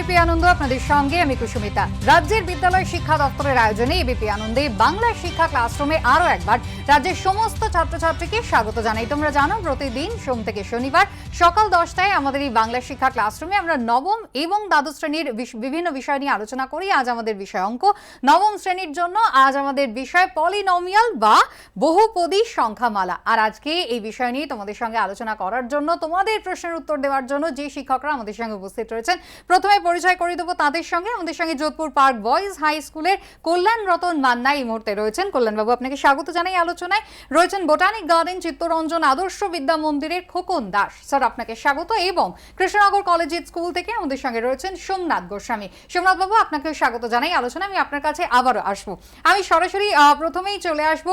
ABP আনন্দ আপনাদের সঙ্গে আমি কুসুমিতা। রাজ্যের বিদ্যালয় শিক্ষা দপ্তরের আয়োজনে এবিপি আনন্দে বাংলা শিক্ষা ক্লাসরুমে আরো একবার রাজ্যের সমস্ত ছাত্রছাত্রীকে স্বাগত জানাই। তোমরা জানো প্রতিদিন সোম থেকে শনিবার সকাল 10টায় আমাদের এই বাংলা শিক্ষা ক্লাসরুমে আমরা নবম এবং দ্বাদশ শ্রেণীর বিভিন্ন বিষয় নিয়ে আলোচনা করি। আজ আমাদের বিষয় অঙ্ক। নবম শ্রেণীর জন্য আজ আমাদের বিষয় পলিনোমিয়াল বা বহুপদী সংখ্যামালা। আর আজকে এই বিষয় নিয়ে তোমাদের সঙ্গে আলোচনা করার জন্য, তোমাদের প্রশ্নের উত্তর দেওয়ার জন্য যে শিক্ষকরা আমাদের সঙ্গে উপস্থিত রয়েছেন, প্রথমে পরিচয় করে দেবো তাদের সঙ্গে। আমাদের সঙ্গে যোধপুর পার্ক বয়েজ হাই স্কুলের কল্যাণ রতন মান্না এই মুহূর্তে রয়েছেন। কল্যাণবাবু, আপনাকে স্বাগত জানাই আলোচনায়। রয়েছেন বোটানিক গার্ডেন চিত্তরঞ্জন আদর্শ বিদ্যা মন্দিরের খোকন দাস, স্যার আপনাকে স্বাগত। এবং কৃষ্ণনগর কলেজিয়েট স্কুল থেকে আমাদের সঙ্গে রয়েছেন সোমনাথ গোস্বামী। সোমনাথ বাবু, আপনাকে স্বাগত জানাই আলোচনায়। আমি আপনার কাছে আবারও আসবো। আমি সরাসরি প্রথমেই চলে আসবো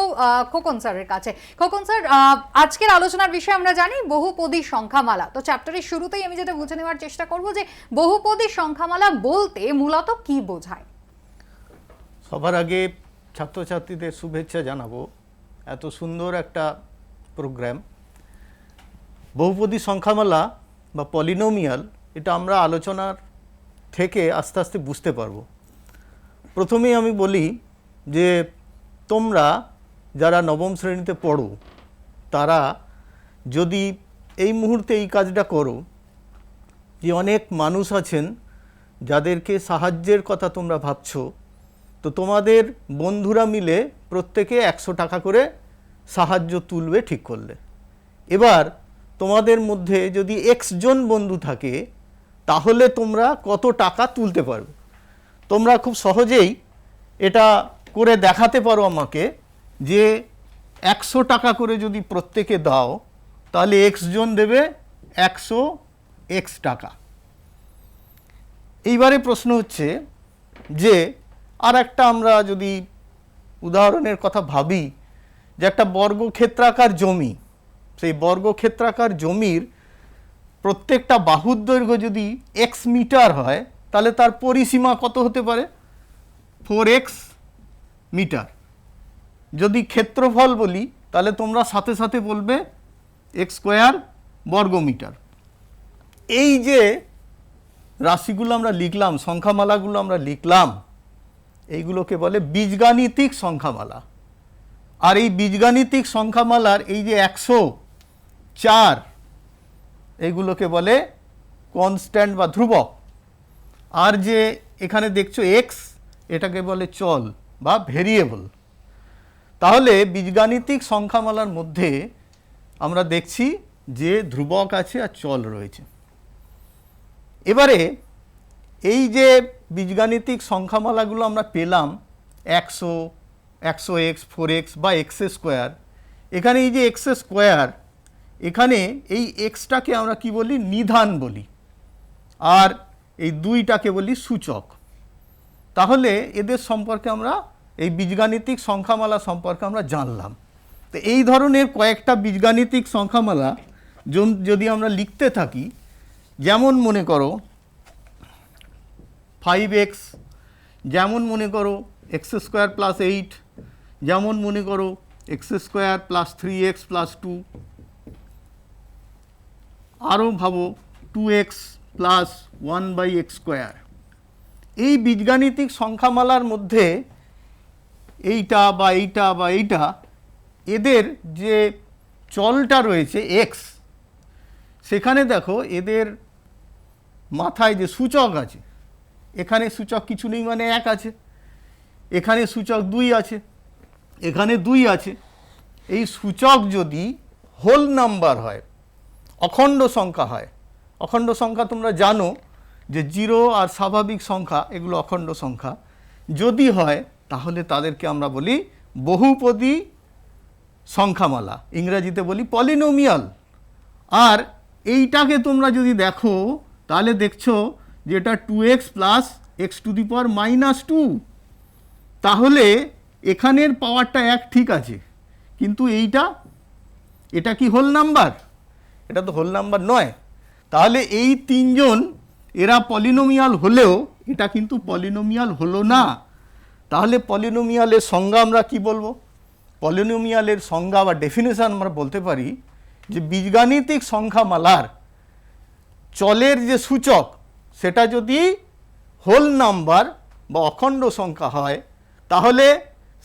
খোকন স্যারের কাছে। খোকন স্যার, আজকের আলোচনার বিষয় আমরা জানি বহুপদী সংখ্যামালা। তো চ্যাপ্টারের শুরুতেই আমি যেটা বুঝে নেওয়ার চেষ্টা করবো যে বহুপদী সংখ্যামালা বলতে মূলত কি বোঝায়। সবার আগে ছাত্রছাত্রীদের শুভেচ্ছা জানাবো। এত সুন্দর একটা প্রোগ্রাম। বহুপদী সংখ্যামালা বা পলিনোমিয়াল, এটা আমরা আলোচনার থেকে আস্তে আস্তে বুঝতে পারবো। প্রথমেই আমি বলি যে তোমরা যারা নবম শ্রেণীতে পড়ো তারা যদি এই মুহূর্তে এই কাজটা করো, যে অনেক মানুষ আছেন যাদেরকে সাহায্যের কথা তোমরা ভাবছো, তো তোমাদের বন্ধুরা মিলে প্রত্যেকে 100 টাকা করে সাহায্য তুলবে ঠিক করলে। এবার তোমাদের মধ্যে যদি x জন বন্ধু থাকে তাহলে তোমরা কত টাকা তুলতে পারবে। তোমরা খুব সহজেই এটা করে দেখাতে পারো আমাকে, যে 100 টাকা করে যদি প্রত্যেকে দাও তাহলে x জন দেবে 100x টাকা। এইবারে প্রশ্ন হচ্ছে যে আর একটা আমরা যদি উদাহরণের কথা ভাবি, যে একটা বর্গক্ষেত্রাকার জমি, সেই বর্গক্ষেত্রাকার জমির প্রত্যেকটা বাহুর দৈর্ঘ্য যদি x মিটার হয় তাহলে তার পরিসীমা কত হতে পারে? 4x metre. যদি ক্ষেত্রফল বলি তাহলে তোমরা সাথে সাথে বলবে x স্কোয়ার বর্গমিটার। এই যে রাশিগুলো আমরা লিখলাম, সংখ্যামালাগুলো আমরা লিখলাম, এইগুলোকে বলে বীজগাণিতিক সংখ্যামালা। আর এই বীজগাণিতিক সংখ্যামালার এই যে 104, এইগুলোকে বলে কনস্ট্যান্ট বা ধ্রুবক। আর যে এখানে দেখছো x, এটাকে বলে চল বা ভেরিয়েবল। তাহলে বীজগাণিতিক সংখ্যামালার মধ্যে আমরা দেখছি যে ধ্রুবক আছে আর চল রয়েছে। এবারে এই যে বীজগাণিতিক সংখ্যামালাগুলো আমরা পেলাম, 100, 100x, 4x বা x স্কোয়ার, এখানে এই যে x স্কোয়ার, এখানে এই এক্সটাকে আমরা কি বলি? নিধান বলি। আর এই 2টাকে বলি সূচক। তাহলে এদের সম্পর্কে আমরা, এই বীজগাণিতিক সংখ্যামালা সম্পর্কে আমরা জানলাম। তো এই ধরনের কয়েকটা বীজগাণিতিক সংখ্যামালা যদি আমরা লিখতে থাকি, যেমন মনে করো 5x, যেমন মনে করো x স্কোয়ার প্লাস 8, যেমন মনে করো x square plus 3x plus 2, আরও ভাবো 2x প্লাস 1/x স্কোয়ার। এই বীজগাণিতিক সংখ্যামালার মধ্যে এইটা বা এইটা বা এইটা, এদের যে চলটা রয়েছে x, সেখানে দেখো এদের মাথায় যে সূচক আছে, এখানে সূচক কিছু নেই মানে 1 আছে, এখানে সূচক 2 আছে, এখানে 2 আছে। এই সূচক যদি হোল নাম্বার হয়, অখণ্ড সংখ্যা হয়, অখণ্ড সংখ্যা তোমরা জানো যে 0 আর স্বাভাবিক সংখ্যা এগুলো অখণ্ড সংখ্যা, যদি হয় তাহলে তাদেরকে আমরা বলি বহুপদী সংখ্যামালা, ইংরেজিতে বলি পলিনোমিয়াল। আর এইটাকে তোমরা যদি দেখো তাহলে দেখছো যে এটা 2x plus x to the power -2। তাহলে এখানের পাওয়ারটা 1 ঠিক আছে, কিন্তু এটা কি হোল নাম্বার? এটা তো হোল নাম্বার নয়। তাহলে এই 3 জন এরা পলিনোমিয়াল হলেও এটা কিন্তু পলিনোমিয়াল হলো না। তাহলে পলিনোমিয়ালের সংজ্ঞা আমরা কি বলবো? পলিনোমিয়ালের সংজ্ঞা বা ডেফিনেশন আমরা বলতে পারি যে বীজগাণিতিক সংখ্যামালার চলের যে সূচক সেটা যদি হোল নাম্বার বা অখণ্ড সংখ্যা হয়, তাহলে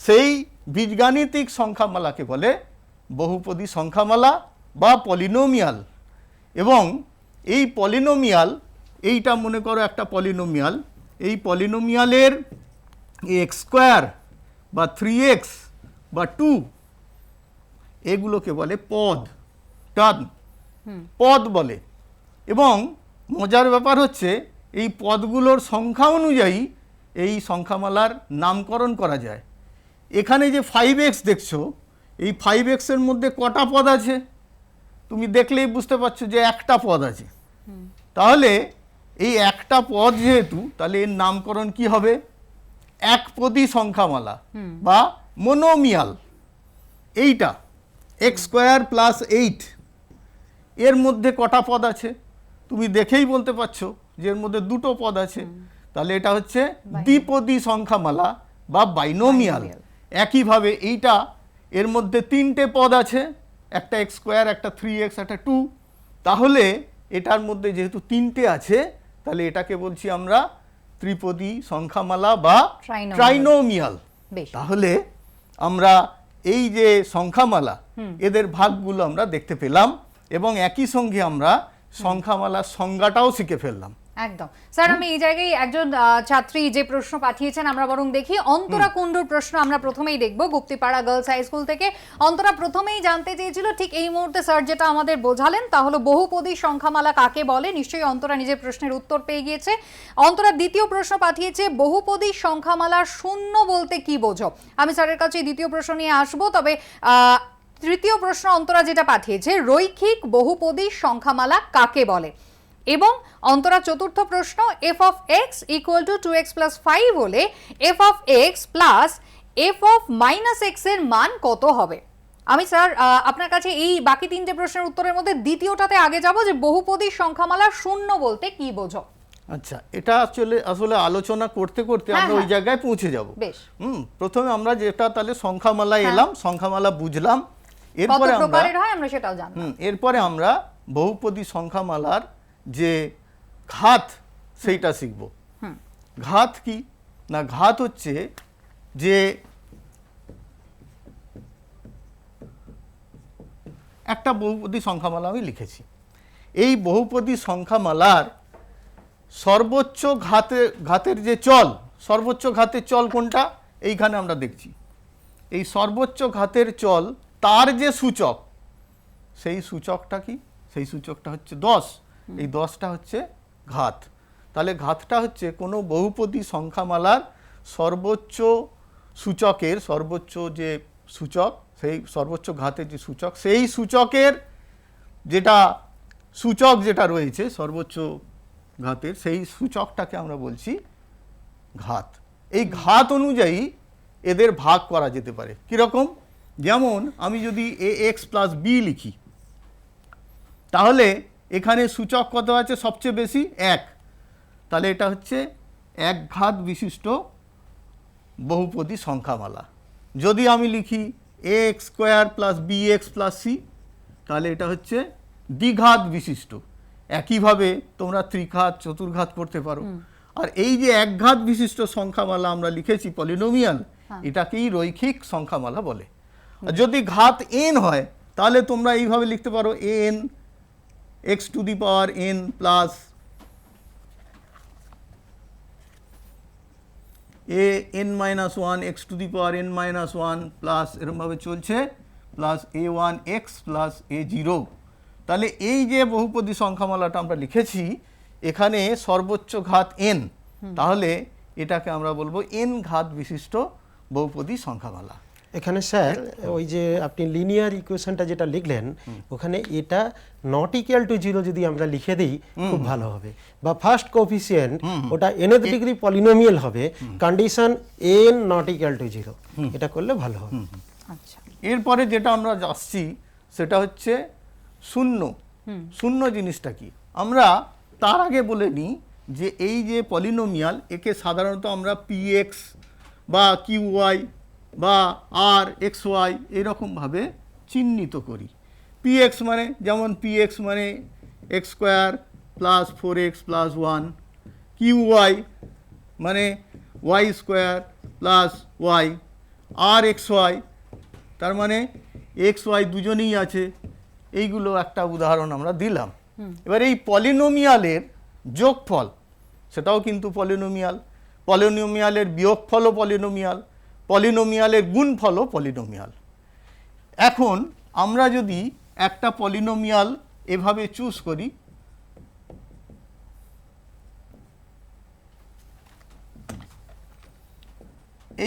সেই বীজগাণিতিক সংখ্যামালাকে বলে বহুপদী সংখ্যামালা বা পলিনোমিয়াল। এবং এই পলিনোমিয়াল, এইটা মনে করো একটা পলিনোমিয়াল, এই পলিনোমিয়ালের এক্স স্কোয়ার বা 3x বা 2 এগুলোকে বলে পদ, টার্ম, পদ বলে। এবং মজার ব্যাপার হচ্ছে এই পদগুলোর সংখ্যা অনুযায়ী এই সংখ্যামালার নামকরণ করা যায়। এখানে যে 5x দেখছো, এই 5x এর মধ্যে কটা পদ আছে তুমি দেখলেই বুঝতে পারছো যে একটা পদ আছে। তাহলে এই একটা পদ যেহেতু, তাহলে এর নামকরণ কি হবে? একপদী সংখ্যামালা বা মোনোমিয়াল। এইটা এক্স স্কোয়ার প্লাস 8 এর মধ্যে কটা পদ আছে তুমি দেখেই বলতে পারছো যে এর মধ্যে দুটো পদ আছে, তাহলে এটা হচ্ছে দ্বিপদী সংখ্যামালা বা বাইনোমিয়াল। একইভাবে এইটা, এর মধ্যে 3টে পদ আছে, একটা এক্স স্কোয়ার, একটা 3x, একটা 2। তাহলে এটার মধ্যে যেহেতু 3টে আছে, তাহলে এটাকে বলছি আমরা ত্রিপদী সংখ্যামালা বা ট্রাইনোমিয়াল। তাহলে আমরা এই যে সংখ্যামালা, এদের ভাগগুলো আমরা দেখতে পেলাম এবং একই সঙ্গে আমরা সংখ্যামালার সংজ্ঞাটাও শিখে ফেললাম। একদম স্যার, আমি এই জায়গায় একজন ছাত্রী যে প্রশ্ন পাঠিয়েছেন আমরা বরং দেখি। অন্তরা কুণ্ডুর প্রশ্ন আমরা প্রথমেই দেখব, গুপ্তিপাড়া গার্লস হাই স্কুল থেকে। অন্তরা প্রথমেই জানতে চেয়েছিল, ঠিক এই মুহূর্তে স্যার যেটা আমাদের বোঝালেন তা হলো বহুপদী সংখ্যামালা কাকে বলে। নিশ্চয়ই অন্তরা নিজের প্রশ্নের উত্তর পেয়ে গিয়েছে। অন্তরা দ্বিতীয় প্রশ্ন পাঠিয়েছে, বহুপদী সংখ্যামালার শূন্য বলতে কি বোঝো? আমি স্যারের কাছে দ্বিতীয় প্রশ্ন নিয়ে আসবো, তবে তৃতীয় প্রশ্ন অন্তরা যেটা পাঠিয়েছে, রৈখিক বহুপদী সংখ্যামালা কাকে বলে? এবং অন্তরা চতুর্থ প্রশ্ন, F of x equal two 2x plus 5 হলে F of x plus F of minus x এর মান কত হবে? আমি স্যার আপনার কাছে এই বাকি তিনটে প্রশ্নের উত্তরের মধ্যে দ্বিতীয়টাতে আগে যাব, যে বহুপদী সংখ্যামালা শূন্য বলতে কি বোঝো? আচ্ছা, এটা আসলে আলোচনা করতে করতে আমরা ওই জায়গায় পৌঁছে যাব। প্রথমে আমরা যেটা তাহলে সংখ্যামালায় এলাম, সংখ্যামালা বুঝলাম, এরপরে আমরা সেটাও জানলাম। এরপরে আমরা বহুপদী সংখ্যামালার যে ঘাত সেইটা শিখব। ঘাত কি না, ঘাত হচ্ছে যে একটা বহুপদী সংখ্যামালা আমি লিখেছি, এই বহুপদী সংখ্যামালার সর্বোচ্চ ঘাতের যে চল, সর্বোচ্চ ঘাতের চল কোনটা এইখানে আমরা দেখছি। এই সর্বোচ্চ ঘাতের চল, তার যে সূচক, সেই সূচকটা কি? সেই সূচকটা হচ্ছে 10। এই 10টা হচ্ছে ঘাত। তাহলে ঘাতটা হচ্ছে কোনো বহুপদী সংখ্যামালার সর্বোচ্চ সূচকের, সর্বোচ্চ যে সূচক, সেই সর্বোচ্চ ঘাতের যে সূচক, সেই সূচকের যেটা রয়েছে সর্বোচ্চ ঘাতের, সেই সূচকটাকে আমরা বলছি ঘাত। এই ঘাত অনুযায়ী এদের ভাগ করা যেতে পারে। কীরকম? যেমন আমি যদি ax প্লাস b লিখি, তাহলে এখানে সূচক কত আছে সবচেয়ে বেশি? 1। তাহলে এটা হচ্ছে এক ঘাত বিশিষ্ট বহুপদী সংখ্যামালা। যদি আমি লিখি ax square plus bx plus c, তাহলে এটা হচ্ছে দ্বিঘাত বিশিষ্ট। একইভাবে তোমরা ত্রিঘাত, চতুর্ঘাত করতে পারো। আর এই যে এক ঘাত বিশিষ্ট সংখ্যামালা আমরা লিখেছি পলিনোমিয়াল, এটাকেই রৈখিক সংখ্যামালা বলে। আর যদি ঘাত n হয়, তাহলে তোমরা এইভাবে লিখতে পারো n x to the power n plus an minus 1 x to the power n minus 1 plus এরমভাবে চলছে, plus a1 x plus a0। তাহলে এই যে বহুপদী সংখ্যামালাটা আমরা লিখেছি, এখানে সর্বোচ্চ ঘাত n, তাহলে এটাকে আমরা বলবো n ঘাত বিশিষ্ট বহুপদী সংখ্যামালা। এখানে স্যার ওই যে আপনি লিনিয়ার ইকুয়েশনটা যেটা লিখলেন, ওখানে এটা নট ইকুয়াল টু 0 যদি আমরা লিখে দিই খুব ভালো হবে, বা ফার্স্ট কোএফিসিয়েন্ট ওটা nth ডিগ্রি পলিনোমিয়াল হবে, condition n not equal to 0, এটা করলে ভালো হবে। আচ্ছা, এরপরে যেটা আমরা আসছি সেটা হচ্ছে শূন্য। শূন্য জিনিসটা কি? আমরা তার আগে বলে নিই যে এই যে পলিনোমিয়াল, একে সাধারণত আমরা px বা qy বা আর এক্স ওয়াই এরকমভাবে চিহ্নিত করি। px মানে, যেমন px মানে x square plus 4x plus 1, qy মানে ওয়াই স্কোয়ার প্লাস ওয়াই আর এক্স ওয়াই, তার মানে এক্স ওয়াই দুজনেই আছে। এইগুলো একটা উদাহরণ আমরা দিলাম। এবার এই পলিনোমিয়ালের যোগফল সেটাও কিন্তু পলিনোমিয়াল, পলিনোমিয়ালের বিয়োগফলও পলিনোমিয়াল, পলিনোমিয়ালের গুণফলও পলিনোমিয়াল। এখন আমরা যদি একটা পলিনোমিয়াল এভাবে চুজ করি,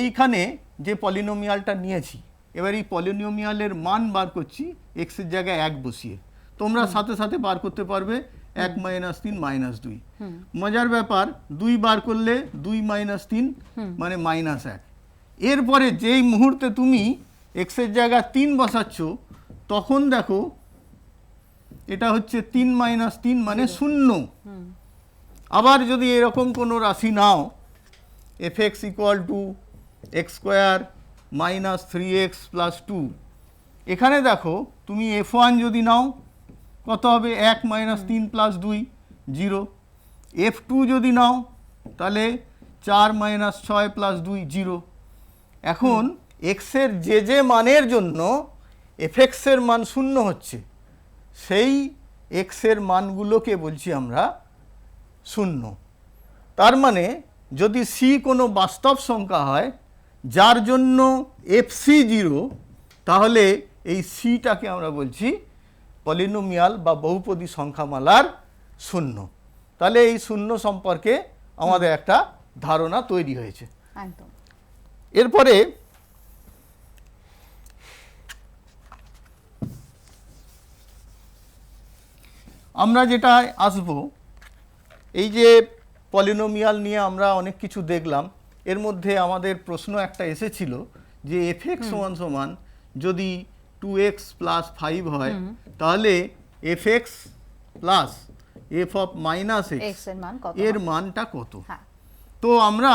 এইখানে যে পলিনোমিয়ালটা নিয়েছি, এবার এই পলিনোমিয়ালের মান বার করছি এক্সের জায়গায় 1 বসিয়ে। তোমরা সাথে সাথে বার করতে পারবে 1 - 3 - 2। মজার ব্যাপার, 2 বার করলে 2 - 3 মানে -1। এরপরে যেই মুহূর্তে তুমি এক্সের জায়গায় 3 বসাচ্ছ, তখন দেখো এটা হচ্ছে 3 - 3 মানে 0। আবার যদি এরকম কোনো রাশি নাও, fx = x² - 3x + 2, এখানে দেখো তুমি f1 যদি নাও কত হবে, 1 - 3 + 2 0। f2 যদি নাও তাহলে 4 - 6 + 2 0। এখন এক্সের যে মানের জন্য এফএক্সের মান 0 হচ্ছে, সেই এক্সের মানগুলোকে বলছি আমরা 0। তার মানে যদি সি কোনো বাস্তব সংখ্যা হয় যার জন্য এফসি 0, তাহলে এই সিটাকে আমরা বলছি পলিনোমিয়াল বা বহুপদী সংখ্যামালার 0। তাহলে এই 0 সম্পর্কে আমাদের একটা ধারণা তৈরি হয়েছে। একদম। এরপরে আমরা যেটা আসব, এই যে পলিনোমিয়াল নিয়ে আমরা অনেক কিছু দেখলাম, এর মধ্যে আমাদের প্রশ্ন একটা এসেছিল যে fx সমান যদি 2x + 5 হয়, তাহলে fx plus f of -x এর মানটা কত। তো আমরা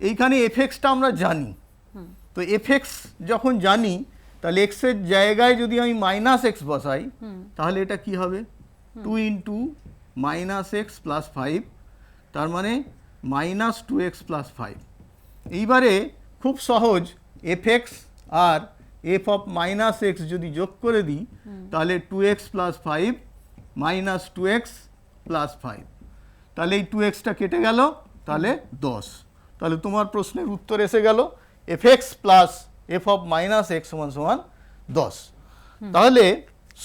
এইখানে fxটা আমরা জানি, তো fx যখন জানি, তাহলে x এর জায়গায় যদি আমি -x বসাই, তাহলে এটা কি হবে, 2 × -x + 5, তার মানে -2x + 5। এইবারে খুব সহজ, fx আর f অফ -x যদি যোগ করে দিই, তাহলে 2x + 5 - 2x + 5, তাহলে এই 2xটা কেটে গেল, তাহলে 10। তাহলে তোমার প্রশ্নের উত্তর এসে গেল, fx plus f of -x = 10। তাহলে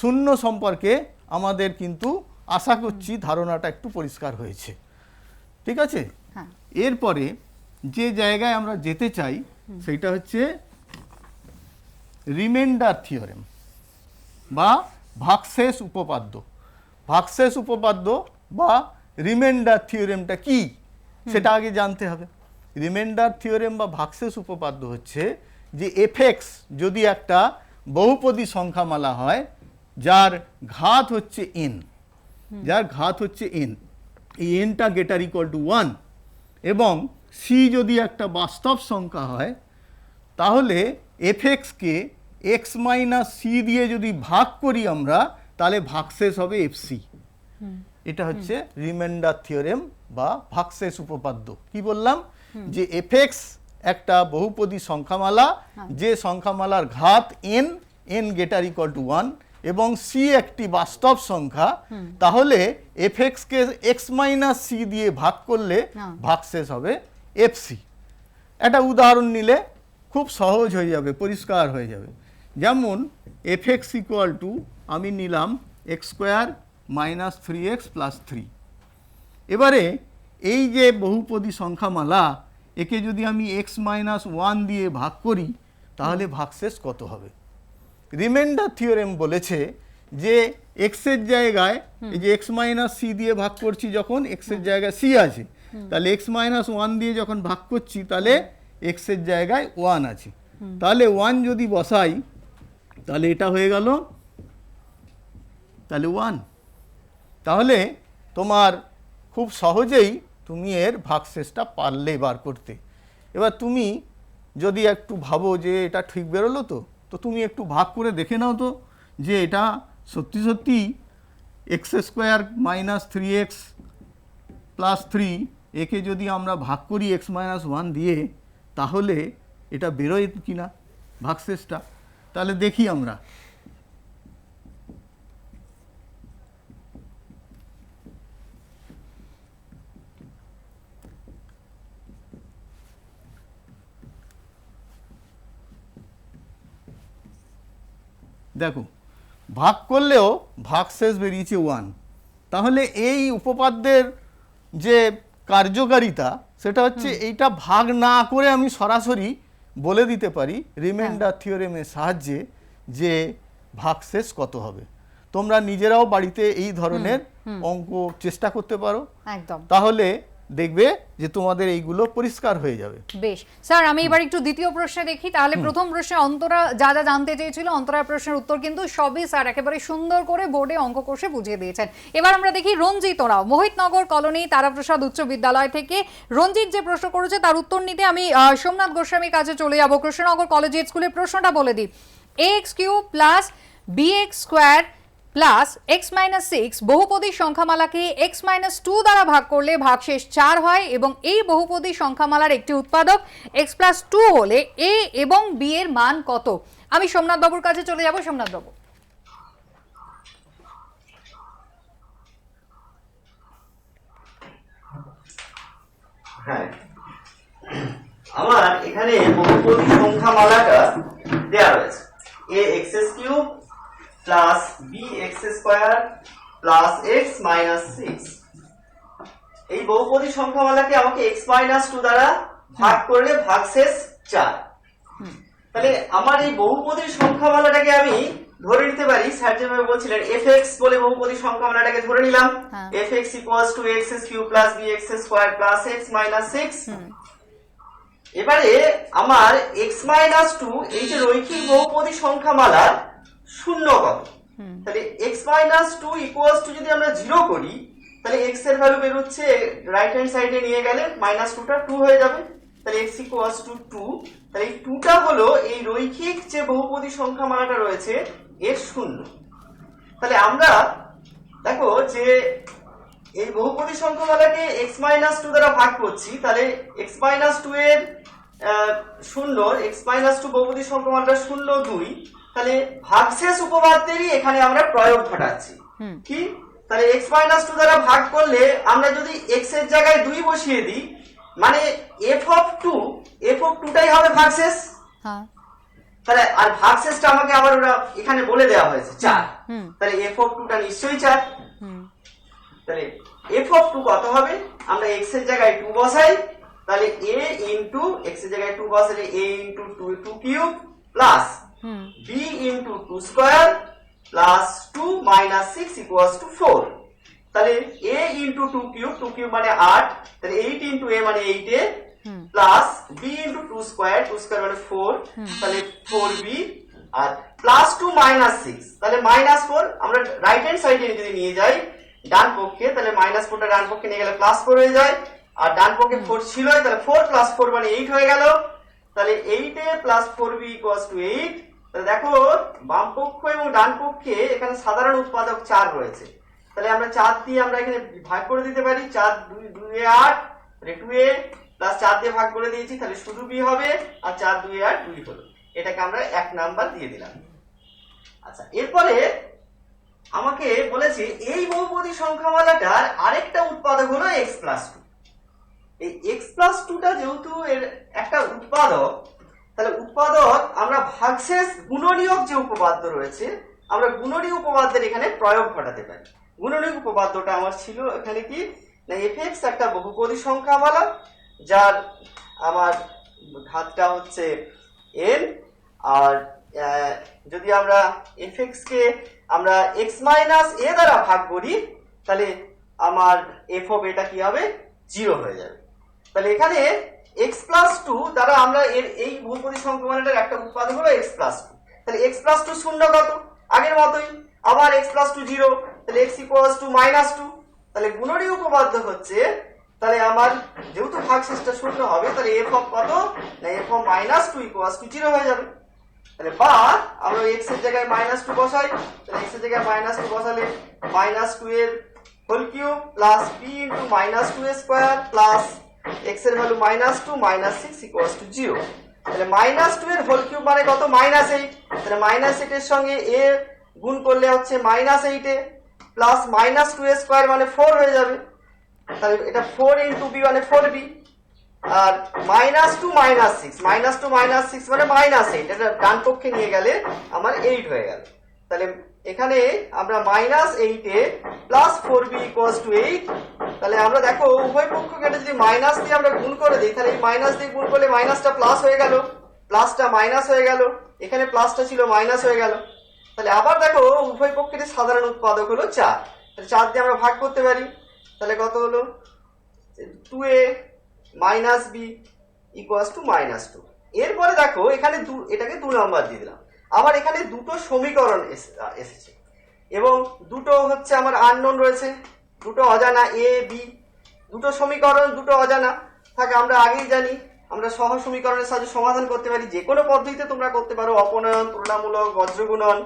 0 সম্পর্কে আমাদের কিন্তু আশা করছি ধারণাটা একটু পরিষ্কার হয়েছে। ঠিক আছে? এরপরে যে জায়গায় আমরা যেতে চাই সেটা হচ্ছে রিমাইন্ডার থিওরেম বা ভাগশেষ উপপাদ্য। ভাগশেষ উপপাদ্য বা রিমাইন্ডার থিওরেমটা কি সেটা আগে জানতে হবে। রিমাইন্ডার থিওরেম বা ভাগশেষ উপপাদ্য হচ্ছে যে fx যদি একটা বহুপদী সংখ্যামালা হয় যার ঘাত হচ্ছে n, যার ঘাত হচ্ছে n, এই nটা গ্রেটার ইকুয়াল টু 1, এবং c যদি একটা বাস্তব সংখ্যা হয়, তাহলে fxকে x - c দিয়ে যদি ভাগ করি আমরা, তাহলে ভাগশেষ হবে fc। এটা হচ্ছে রিমাইন্ডার থিওরেম বা ভাগশেষ উপপাদ্য। কি বললাম, যে fx একটা বহুপদী সংখ্যামালা, যে সংখ্যামালার ঘাত n গ্রেটার ইকুয়াল টু 1, এবং c একটি বাস্তব সংখ্যা, তাহলে fx কে x - c দিয়ে ভাগ করলে ভাগশেষ হবে fc। একটা উদাহরণ নিলে খুব সহজ হয়ে যাবে, পরিষ্কার হয়ে যাবে। যেমন fx = আমি নিলাম x² - 3x + 3। এবারে এই যে বহুপদী সংখ্যামালা, একে যদি আমি x - 1 দিয়ে ভাগ করি, তাহলে ভাগশেষ কত হবে। রিমাইন্ডার থিওরেম বলেছে যে x এর জায়গায় এই যে x - c দিয়ে ভাগ করছি, যখন x এর জায়গায় c আছে, তাহলে x - 1 দিয়ে যখন ভাগ করছি, তাহলে x এর জায়গায় 1 আছে, তাহলে 1 যদি বসাই, তাহলে এটা হয়ে গেল, তাহলে 1। তাহলে তোমার খুব সহজেই তুমি এর ভাগশেষটা পারলে বার করতে। এবার তুমি যদি একটু ভাবো যে এটা ঠিক বেরোলো, তো তুমি একটু ভাগ করে দেখে নাও তো যে এটা সত্যি সত্যি x² - 3x + 3 একে যদি আমরা ভাগ করি x-1 দিয়ে, তাহলে এটা বেরোয় কিনা ভাগশেষটা, তাহলে দেখি আমরা। দেখো, ভাগ করলেও ভাগশেষ বেরিয়েছে 1। তাহলে এই উপপাদ্যের যে কার্যকারিতা সেটা হচ্ছে এইটা ভাগ না করে আমি সরাসরি বলে দিতে পারি রিমাইন্ডার থিওরেমের সাহায্যে যে ভাগশেষ কত হবে। তোমরা নিজেরাও বাড়িতে এই ধরনের অঙ্ক চেষ্টা করতে পারো, একদম, তাহলে দেখবে যে তোমাদের এইগুলো পরিষ্কার হয়ে যাবে। বেশ স্যার, আমি এবার একটু দ্বিতীয় প্রশ্নে দেখি। তাহলে প্রথম প্রশ্নে অন্তরা যা যা জানতে চেয়েছিল, অন্তরার প্রশ্নের উত্তর কিন্তু সবই স্যার একেবারে সুন্দর করে বোর্ডে অঙ্ক কষে বুঝিয়ে দিয়েছেন। এবার আমরা দেখি রঞ্জিত রাও, মোহিতনগর কলোনি তারাপ্রসাদ উচ্চ বিদ্যালয় থেকে। রঞ্জিত যে প্রশ্ন করেছে তার উত্তর নিতে আমি সোমনাথ গোস্বামীর কাছে চলে যাব। কৃষ্ণনগর কলেজিয়েট স্কুলের প্রশ্নটা বলে দিই। ax cube plus bx square plus x-6 বহুপদী সংখ্যামালাকে x-2 দ্বারা ভাগ করলে ভাগশেষ 4 হয়, এবং এই বহুপদী সংখ্যামালার একটি উৎপাদক x+2 হলে a এবং b এর মান কত? আমি সোমনাথ বাবুর কাছে চলে যাব। সোমনাথ বাবু, হ্যাঁ, আমার এখানে বহুপদী সংখ্যামালাটা দেওয়া রয়েছে ax³ plus bx² plus x-6। এই বহুপদী সংখ্যামালাকে আমাকে x-2 দ্বারা ভাগ করলে ভাগশেষ 4। তাহলে আমার এই বহুপদী সংখ্যামালাটাকে আমি ধরে নিতে পারি, স্যার যেভাবে বলছিলেন fx বলে বহুপদী সংখ্যামালাটাকে ধরে নিলাম। fx = x³ plus bx² plus x-6। এবারে আমার x-2 এই যে রৈখিক বহুপদী সংখ্যামালার শূন্য কত? তাহলে x-2 = যদি আমরা 0 করি, তাহলে x এর ভ্যালু বের হচ্ছে রাইট হ্যান্ড সাইডে নিয়ে গেলে -2টা 2 হয়ে যাবে। তাহলে x = 2। তাহলে এই 2টা হলো এই রৈখিক যে বহুপদী সংখ্যামালাটা রয়েছে এর শূন্য। তাহলে আমরা দেখো যে এই বহুপদী সংখ্যামালাকে x-2 দ্বারা ভাগ করছি, তাহলে x-2 এর শূন্য, x-2 বহুপদী সংখ্যামালাটা 0, 2। তাহলে ভাগশেষ উপপাদ্যেরই এখানে আমরা প্রয়োগ ঘটাচ্ছি। কি? তাহলে x-2 দ্বারা ভাগ করলে আমরা যদি x এর জায়গায় 2 বসিয়ে দিই, মানে f(2)টাই হবে ভাগশেষ। তাহলে আর ভাগশেষটা আমাকে আবার ওরা এখানে বলে দেওয়া হয়েছে 4। তাহলে f(2)টা নিশ্চয়ই 4। তাহলে f(2) কত হবে? আমরা x এর জায়গায় 2 বসাই, তাহলে a ইনটু x এর জায়গায় 2 বসালে a into 2 cube plus b into 2 square plus 2 - 6 = 4। তাহলে a ইনটু 2 কিউব মানে 8, তাহলে 8 ইনটু a মানে 8a plus b into 2 square মানে 4, তাহলে 4b আর প্লাস 2 - 6, তাহলে -4। আমরা রাইট হ্যান্ড সাইডে যদি নিয়ে যাই ডান পক্ষে, তাহলে -4টা ডান পক্ষে নিয়ে গেলে +4 হয়ে যায়, আর ডান পক্ষে 4 ছিল, তাহলে 4 + 4 মানে 8 হয়ে গেল। তাহলে 8a প্লাস 4b = 8। তাহলে দেখো বাম পক্ষ এবং ডান পক্ষে এখানে সাধারণ উৎপাদক 4 রয়েছে, তাহলে আমরা 4 দিয়ে আমরা এখানে ভাগ করে দিতে পারি। 4 2 এ 8, তাহলে 2a প্লাস 4 দিয়ে ভাগ করে দিয়েছি, তাহলে শুধু b হবে, আর 4 2 এ 8 2 হলো। এটাকে আমরা 1 নাম্বার দিয়ে দিলাম। আচ্ছা, এরপরে আমাকে বলেছে এই বহুপদী সংখ্যামালাটার আরেকটা উৎপাদক হলো x+2। এই x+2টা যেহেতু এর একটা উৎপাদক, তাহলে উৎপাদক আমরা ভাগশেষ গুণনীয়ক যে উপপাদ্য রয়েছে, আমরা গুণনীয় উপপাদ্যের এখানে প্রয়োগ ঘটাতে পারি। গুণনীয় উপপাদ্যটা আমার ছিল এখানে কি না, fx একটা বহুপদী সংখ্যামালা যার আমার ঘাতটা হচ্ছে n, আর যদি আমরা fx কে আমরা x-a দ্বারা ভাগ করি, তাহলে আমার f(এটা) কি হবে 0 হয়ে যাবে। তাহলে এখানে x+2 দ্বারা আমরা এর এই বহুপদী সংখ্যামালাটার একটা উৎপাদক হলো x+2। তাহলে x+2 শূন্য কত? আগের মতোই, আবার x+2 0, তাহলে x = -2। তাহলে গুণনীয় উপপাদ্য হচ্ছে, তাহলে আমার যেহেতু ভাগশেষটা শূন্য হবে, তাহলে f কত না f(-2) = 0 হয়ে যাবে। তাহলে বা আমরা x এর জায়গায় -2 বসাই, তাহলে x এর জায়গায় -2 বসালে -2 এর whole cube plus B into minus 2a square plus X এর ভ্যালু -2 -6 ইকুয়ালস টু 0। তাহলে -2 এর হোল কিউব মানে কত? -8। তাহলে -8 এর সঙ্গে a গুণ করলে হচ্ছে -8 এ প্লাস -2a স্কোয়ার মানে 4 হয়ে যাবে। তাহলে এটা 4 ইন্টু বি মানে 4b, আর -2 -6 -2 -6 মানে -8, এটা ডান পক্ষে নিয়ে গেলে আমার 8 হয়ে গেল। তাহলে এখানে আমরা -8 এ প্লাস 4b ইকুয়ালস টু 8। তাহলে আমরা দেখো উভয় পক্ষকে এটা যদি মাইনাস দিয়ে আমরা গুণ করে দিই, তাহলে এই মাইনাস দিয়ে গুণ করলে মাইনাসটা প্লাস হয়ে গেল, প্লাসটা মাইনাস হয়ে গেল, এখানে প্লাসটা ছিল মাইনাস হয়ে গেল। তাহলে আবার দেখো উভয় পক্ষের সাধারণ উৎপাদক হলো 4, তাহলে 4 দিয়ে আমরা ভাগ করতে পারি। তাহলে কত হলো? 2a minus B equals to -2। এরপরে দেখো এখানে এটাকে 2 নাম্বার দিয়ে দিলাম। আবার এখানে দুটো সমীকরণ এসেছে এবং দুটো হচ্ছে আমার আননোন রয়েছে, দুটো অজানা এ বি, দুটো সমীকরণ দুটো অজানা থাকে। আমরা আগেই জানি আমরা সহজ সমীকরণের সাহায্যে সমাধান করতে পারি, যে কোনো পদ্ধতিতে তোমরা করতে পারো, অপনয়ন, তুলনামূলক, বজ্রগুণন,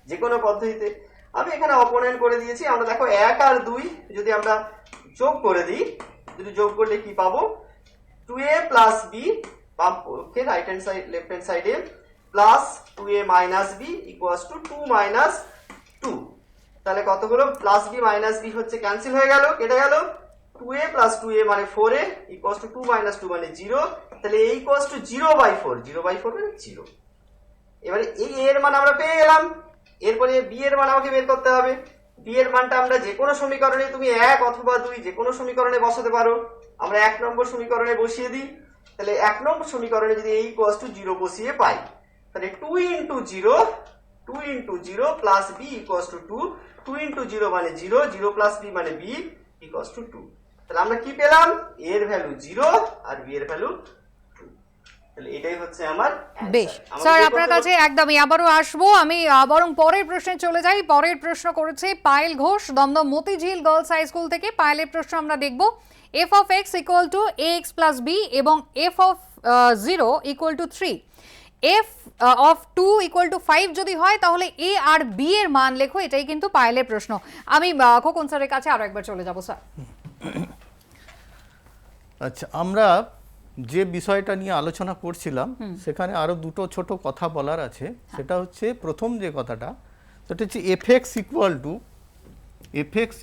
যে কোনো পদ্ধতিতে। আমি এখানে অপনয়ন করে দিয়েছি। আমরা দেখো 1 আর 2 যদি আমরা যোগ করে দিই, যদি যোগ করলে কি পাবো? 2a প্লাস বি, বাম পক্ষে right hand side left hand সাইডে, plus 2a minus B equals to 2 minus 2। তাহলে কত হলো? প্লাস বি মাইনাস বি হচ্ছে ক্যান্সেল হয়ে গেল, কেটে গেল। 2a প্লাস 2a মানে 4a ইকুয়ালস টু 2 মাইনাস 2 মানে 0। তাহলে a ইকুয়ালস টু 0/4, 0/4 মানে 0। এবারে এই a এর মান আমরা পেয়ে গেলাম। এরপরে b এর মান আমাকে বের করতে হবে। b এর মানটা আমরা যে কোনো সমীকরণে, তুমি 1 অথবা 2 যে কোনো সমীকরণে বসাতে পারো। আমরা 1 নম্বর সমীকরণে বসিয়ে দিই। তাহলে 1 নম্বর সমীকরণে যদি a ইকুয়ালস টু 0 বসিয়ে পাই, তাহলে 2 into 0 plus b equals to 2, 2 into 0 মানে 0, 0 প্লাস b মানে b ইকুয়ালস টু 2। তাহলে আমরা কি পেলাম? a এর ভ্যালু 0 আর b এর ভ্যালু 2। তাহলে এটাই হচ্ছে আমার answer। বেশ স্যার, আপনার কাছে একদমই আবারও আসবো আমি, বরং পরের প্রশ্নে চলে যাই। পরের প্রশ্ন করেছে Payel Ghosh, Dum Dum Motijheel girls high school থেকে। পায়েলের প্রশ্ন আমরা দেখব। f of x equal to ax plus b এবং f of 0 equal to 3, f of 2 equal to 5 যদি হয় তাহলে a আর b এর মান লেখো। এটাই কিন্তু পায়েলের প্রশ্ন। আমি খোকন স্যারের কাছে আরো একবার চলে যাব স্যার। আচ্ছা, আমরা যে বিষয়টা নিয়ে আলোচনা করছিলাম সেখানে আরো দুটো ছোট কথা বলার আছে। সেটা হচ্ছে প্রথম যে কথাটা, সেটা হচ্ছে fx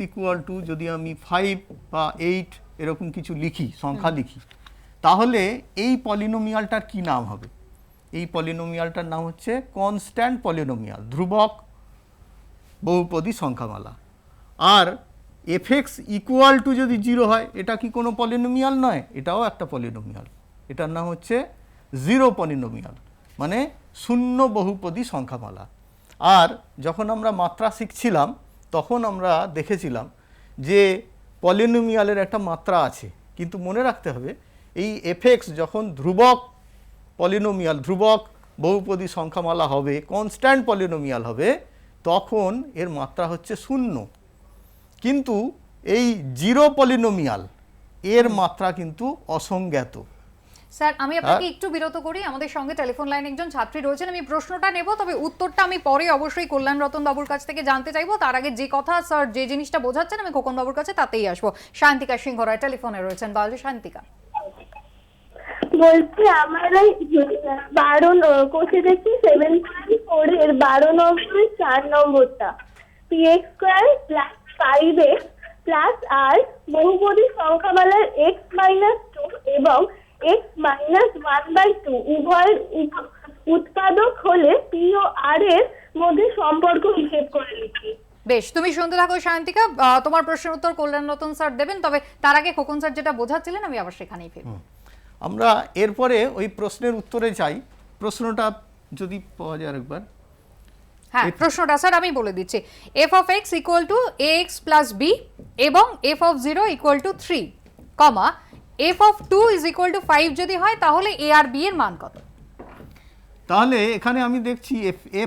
ইকুয়াল টু যদি আমি 5 বা 8 এরকম কিছু লিখি, সংখ্যা লিখি, তাহলে এই পলিনোমিয়ালটার কি নাম হবে? এই পলিনোমিয়ালটার নাম হচ্ছে কনস্ট্যান্ট পলিনোমিয়াল, ধ্রুবক বহুপদী সংখ্যামালা। আর fx ইকুয়াল টু যদি 0 হয়, এটা কি কোনো পলিনোমিয়াল নয়? এটাও একটা পলিনোমিয়াল। এটার নাম হচ্ছে জিরো পলিনোমিয়াল, মানে শূন্য বহুপদী সংখ্যামালা। আর যখন আমরা মাত্রা শিখছিলাম তখন আমরা দেখেছিলাম যে পলিনোমিয়ালের একটা মাত্রা আছে, কিন্তু মনে রাখতে হবে এই fx যখন ধ্রুবক পলিনোমিয়াল, ধ্রুবক বহুপদী সংখ্যামালা হবে, কনস্ট্যান্ট পলিনোমিয়াল হবে, তখন এর মাত্রা হচ্ছে 0। কিন্তু এই জিরো পলিনোমিয়াল এর মাত্রা কিন্তু অসংজ্ঞাত। স্যার আমি আপনাকে একটু বিরত করি, আমাদের সঙ্গে টেলিফোন লাইনে একজন ছাত্রী রয়েছেন। আমি প্রশ্নটা নেব, তবে উত্তরটা আমি পরে অবশ্যই কল্যাণ রতন বাবুর কাছ থেকে জানতে চাইবো। তার আগে যে কথা স্যার, যে জিনিসটা বোঝাচ্ছেন আমি খোকন বাবুর কাছে তাতেই আসবো। শান্তিকা সিংহ রায় টেলিফোনে রয়েছেন। বলো শান্তিকা। বলছি আমার ওই 12 কোষে দেখছি 7.4 এর 12 নম্বর 4 নম্বরটা px square plus 5x plus r বহুপদী সংখ্যামালার x মাইনাস 2 এবং x মাইনাস 1/2 উভয়ের উৎপাদক হলে p ও r এর মধ্যে সম্পর্ক হিসেব করে লিখি। বেশ, তুমি শুনতে থাকো শান্তিকা। তোমার প্রশ্নের উত্তর কল্যাণ রতন স্যার দেবেন, তবে তার আগে খোকন স্যার যেটা বোঝাচ্ছিলেন আমি আবার সেখানেই ফিরব। আমরা এরপরে ওই প্রশ্নের উত্তরে যাই। প্রশ্নটা যদি পাওয়া যায় আরেকবার। হ্যাঁ, প্রশ্নটা স্যার আমি বলে দিচ্ছি। f of x equal to ax plus b এবং f of 0 equal to 3, comma f of 2 is equal to 5 যদি হয় তাহলে a আর b এর মান কত? তাহলে এখানে আমি দেখছি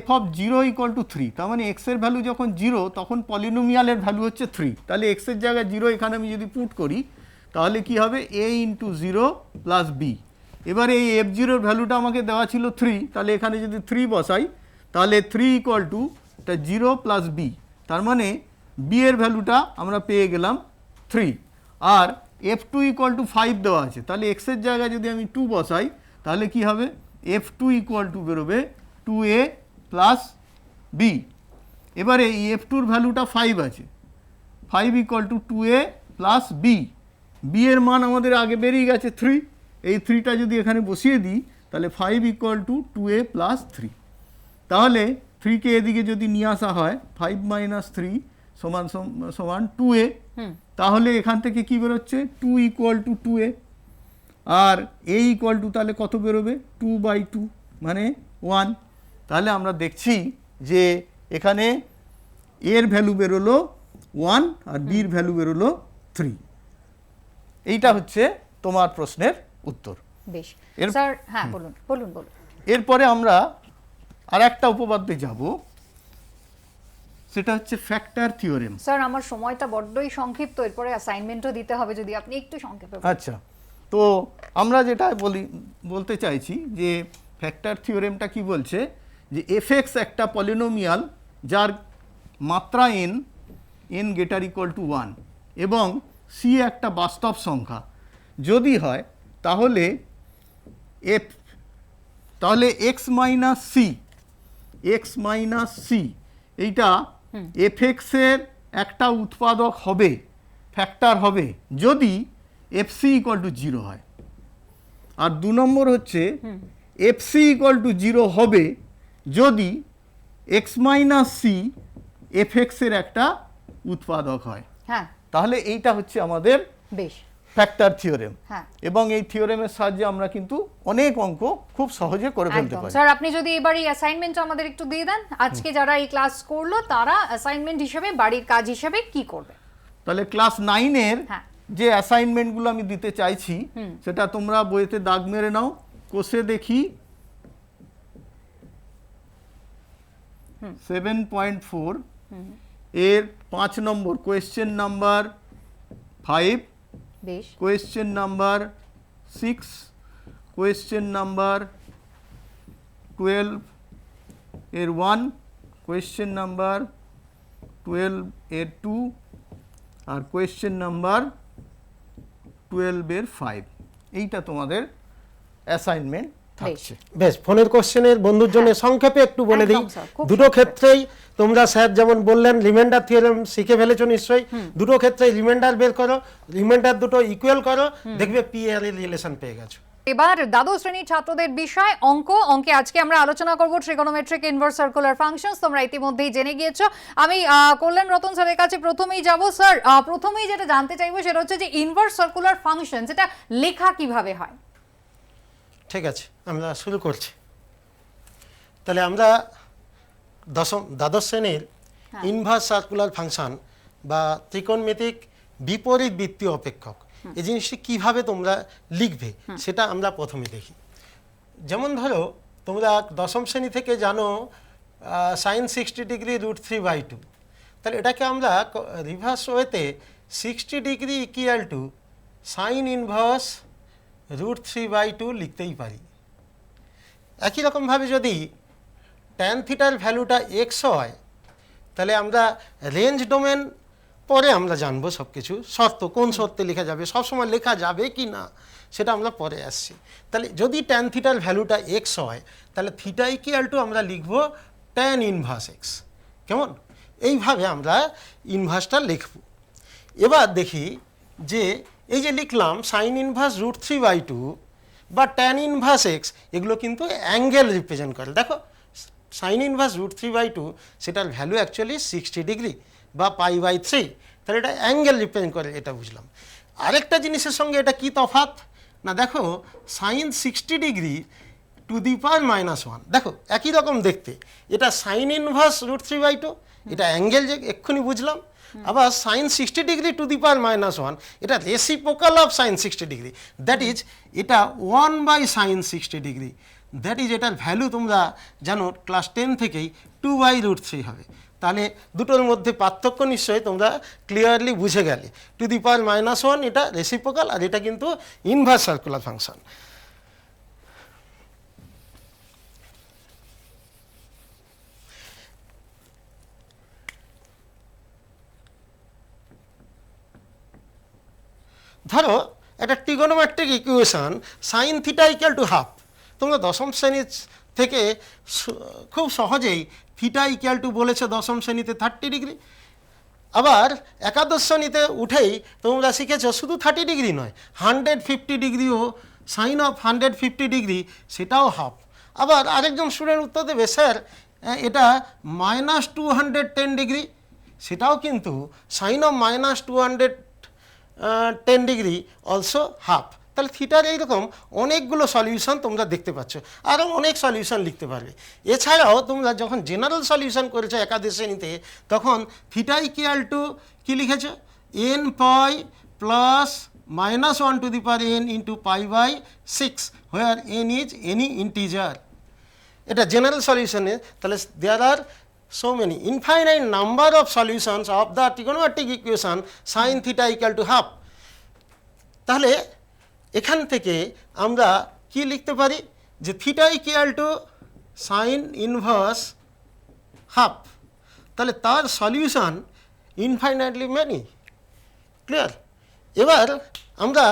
f of 0 ইকুয়াল টু 3, তার মানে x এর ভ্যালু যখন 0 তখন পলিনোমিয়ালের ভ্যালু হচ্ছে 3। তাহলে x এর জায়গায় 0 এখানে আমি যদি পুট করি তাহলে কি হবে? a into 0 plus b। এবারে এই f0 এর ভ্যালুটা আমাকে দেওয়া ছিল 3, তাহলে এখানে যদি 3 বসাই তাহলে 3 ইকুয়াল টু 0 প্লাস b, তার মানে বি এর ভ্যালুটা আমরা পেয়ে গেলাম 3, আর f2 ইকুয়াল টু 5 দেওয়া আছে, তাহলে x এর জায়গায় যদি আমি 2 বসাই তাহলে কি হবে, f2 ইকুয়াল টু বেরোবে 2a প্লাস b। এবারে এই f2 এর ভ্যালুটা 5 আছে, 5 equal to 2a plus b, b এর মান আমাদের আগে বেরিয়ে গেছে 3, এই 3টা যদি এখানে বসিয়ে দিই তাহলে 5 ইকুয়াল টু 2a প্লাস 3, তাহলে 3কে এদিকে যদি নিয়ে আসা হয় 5 মাইনাস 3 সমান সমান 2a, তাহলে এখান থেকে কি বেরোচ্ছে 2 ইকুয়াল টু 2a, আর a ইকুয়াল টু তাহলে কত বেরোবে 2/2 মানে 1। তাহলে আমরা দেখছি যে এখানে এর ভ্যালু বেরোলো 1 আর বির ভ্যালু বেরোলো 3। এইটা হচ্ছে তোমার প্রশ্নের উত্তর। বেশ এর- স্যার, হ্যাঁ বলুন বলুন বলুন। এরপরে আমরা আর একটা উপপাদ্যে যাব, সেটা হচ্ছে ফ্যাক্টর থিওরেম। স্যার আমার সময়টা বড্ডই সংক্ষিপ্ত, এরপরে অ্যাসাইনমেন্টও দিতে হবে, যদি আপনি একটু সংক্ষেপে বলেন। আচ্ছা, তো আমরা যেটা বলতে চাইছি যে ফ্যাক্টর থিওরেমটা কি বলছে, যে এফএক্স একটা পলিনোমিয়াল যার মাত্রা n গ্রেটার ইকুয়াল টু 1 এবং সি একটা বাস্তব সংখ্যা যদি হয়, তাহলে এক্স মাইনাস সি এইটা এফএক্সের একটা উৎপাদক হবে, ফ্যাক্টর হবে, যদি এফসি ইকুয়াল টু 0 হয়। আর 2 নম্বর হচ্ছে এফসি ইকুয়াল টু 0 হবে যদি এক্স মাইনাস সি এফএক্সের একটা উৎপাদক হয়। হ্যাঁ তাহলে এইটা হচ্ছে আমাদের বেশ, ফ্যাক্টর থিওরেম, হ্যাঁ। এবং এই থিওরেমের সাহায্যে আমরা কিন্তু অনেক অঙ্ক খুব সহজে করে ফেলতে একদম। পারি। স্যার আপনি যদি এবার এই অ্যাসাইনমেন্টটা আমাদের একটু দিয়ে দেন, আজকে যারা এই ক্লাস করলো তারা অ্যাসাইনমেন্ট হিসেবে, বাড়ির কাজ হিসেবে কি করবে? তাহলে ক্লাস 9-এর হ্যাঁ। যে অ্যাসাইনমেন্টগুলো আমি দিতে চাইছি সেটা তোমরা বইতে দাগ মেরে নাও। কোষে দেখি 7.4 এর 5 নম্বর কোয়েশ্চেন নাম্বার 5, বেশ, কোয়েশ্চেন নাম্বার 6, কোয়েশ্চেন নাম্বার 12 এর 1, কোয়েশ্চেন নাম্বার 12 এর 2, আর কোয়েশ্চেন নাম্বার 12 এর 5। এইটা তোমাদের অ্যাসাইনমেন্ট থাকছে। বেশ, ফোনের কোশ্চেনের বন্ধুর জন্য সংক্ষেপে একটু বলে দিই। একদম স্যার, খুব দুটো সংক্ষেপে। ক্ষেত্রেই তোমরা স্যার যেমন বললেন রিমাইন্ডার থিওরেম শিখে ফেলেছো নিশ্চয়ই। দুটো ক্ষেত্রেই রিমাইন্ডার বের করো, রিমাইন্ডার দুটো ইকুয়াল করো, দেখবে পি আর এর রিলেশন পেয়ে গেছো। এবার দ্বাদশ শ্রেণীর ছাত্রদের বিষয় অঙ্কে আজকে আমরা আলোচনা করব ট্রিগোনোমেট্রিক ইনভার্স সার্কুলার ফাংশনস। তোমরা ইতিমধ্যেই জেনে গিয়েছো। আমি কল্যাণ রতন স্যারের কাছে প্রথমেই যাব। স্যার প্রথমেই যেটা জানতে চাইবো সেটা হচ্ছে যে ইনভার্স সার্কুলার ফাংশন এটা লেখা কিভাবে হয়? ঠিক আছে, আমরা শুরু করছি। তাহলে আমরা দ্বাদশ শ্রেণীর ইনভার্স সার্কুলার ফাংশন বা ত্রিকোণমিতিক বিপরীত বৃত্তীয় অপেক্ষক এই জিনিসটি কীভাবে তোমরা লিখবে সেটা আমরা প্রথমে দেখি। যেমন ধরো তোমরা দশম শ্রেণী থেকে জানো সাইন 60 ডিগ্রি √3/2, তাহলে এটাকে আমরা রিভার্স ওয়েতে 60 degree equal to sine inverse √3/2 লিখতেই পারি। একই রকমভাবে যদি ট্যান থিটার ভ্যালুটা এক্স হয়, তাহলে আমরা রেঞ্জ ডোমেন পরে আমরা জানবো সব কিছু, শর্ত কোন শর্তে লেখা যাবে, সবসময় লেখা যাবে কি না সেটা আমরা পরে আসছি। তাহলে যদি ট্যান থিটার ভ্যালুটা এক্স হয়, তাহলে থিটা ইকুয়াল টু আমরা লিখব ট্যান ইনভার্স এক্স। কেমন? এইভাবে আমরা ইনভার্সটা লিখব। এবার দেখি যে এই যে লিখলাম সাইন ইনভার্স √3/2 বা ট্যান ইনভার্স এক্স, এগুলো কিন্তু অ্যাঙ্গেল রিপ্রেজেন্ট করে। দেখো সাইন ইনভার্স √3/2 সেটার ভ্যালু অ্যাকচুয়ালি 60 ডিগ্রি বা π/3, তাহলে এটা অ্যাঙ্গেল রিপ্রেজেন্ট করে, এটা বুঝলাম। আরেকটা জিনিসের সঙ্গে এটা কি তফাৎ না, দেখো সাইন 60 ডিগ্রি টু দি পাওয়ার -1, দেখো একই রকম দেখতে, এটা সাইন ইনভার্স √3/2, এটা অ্যাঙ্গেল যে এক্ষুনি বুঝলাম। আবার সাইন 60 ডিগ্রি টু দি পাওয়ার -1, এটা reciprocal of sign 60 degree, that is এটা 1/sin 60 ডিগ্রি, দ্যাট ইজ এটার ভ্যালু তোমরা জানো ক্লাস 10 থেকেই 2/√3 হবে। তাহলে দুটোর মধ্যে পার্থক্য নিশ্চয়ই তোমরা ক্লিয়ারলি বুঝে গেলে। টু দি পাওয়ার -1 এটা রেসিপ্রোকাল, আর এটা কিন্তু ইনভার্স সার্কুলার ফাংশন। ধরো একটা trigonometric equation sign theta equal to half, তোমরা দশম শ্রেণী থেকে খুব সহজেই থিটা ইকুয়াল টু বলেছে দশম শ্রেণীতে 30 ডিগ্রি। আবার একাদশ শ্রেণীতে উঠেই তোমরা শিখেছ শুধু 30 ডিগ্রি নয়, 150 ডিগ্রিও সাইন অফ 150 ডিগ্রি সেটাও হাফ। আবার আরেকজন স্টুডেন্ট উত্তর দেবে স্যার এটা -210 ডিগ্রি, সেটাও কিন্তু sine of -210 degree also half. তাহলে থিটার এইরকম অনেকগুলো সলিউশন তোমরা দেখতে পাচ্ছ, আরও অনেক সলিউশন লিখতে পারবে। এছাড়াও তোমরা যখন জেনারেল সলিউশন করেছো একাদশ শ্রেণীতে তখন থিটা ইকুয়াল টু কী লিখেছ, n pi plus -1 to the power n into π/6 where n is any integer. এটা জেনারেল সলিউশনে। তাহলে there R so many infinite number of solutions of the trigonometric equation sin theta equal to half। তাহলে এখান থেকে আমরা কি লিখতে পারি যে theta equal to sine inverse half, তাহলে তার সলিউশন ইনফাইনাইটলি মেনি। ক্লিয়ার? এবার আমরা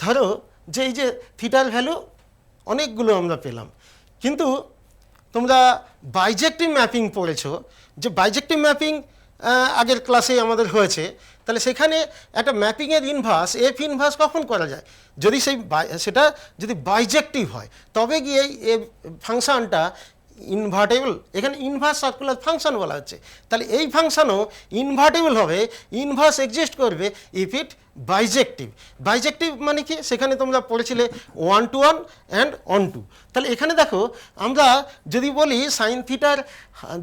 ধরো যে এই যে থিটার ভ্যালু অনেকগুলো আমরা পেলাম, কিন্তু তোমরা বাইজেক্টিভ ম্যাপিং পড়েছো, যে বাইজেক্টিভ ম্যাপিং আগের ক্লাসে আমাদের হয়েছে। তাহলে সেখানে একটা ম্যাপিংয়ের ইনভার্স এফ ইনভার্স কখন করা যায়, যদি সেটা যদি বাইজেক্টিভ হয় তবে গিয়ে এই ফাংশনটা ইনভার্টেবল। এখানে ইনভার্স সার্কুলার ফাংশন বলা হচ্ছে, তাহলে এই ফাংশনও ইনভার্টেবল হবে, ইনভার্স এক্সিস্ট করবে ইফ ইট বাইজেক্টিভ। বাইজেক্টিভ মানে কি সেখানে তোমরা পড়েছিলে 1 to 1 অ্যান্ড অন টু। তাহলে এখানে দেখো আমরা যদি বলি সাইন থিটার,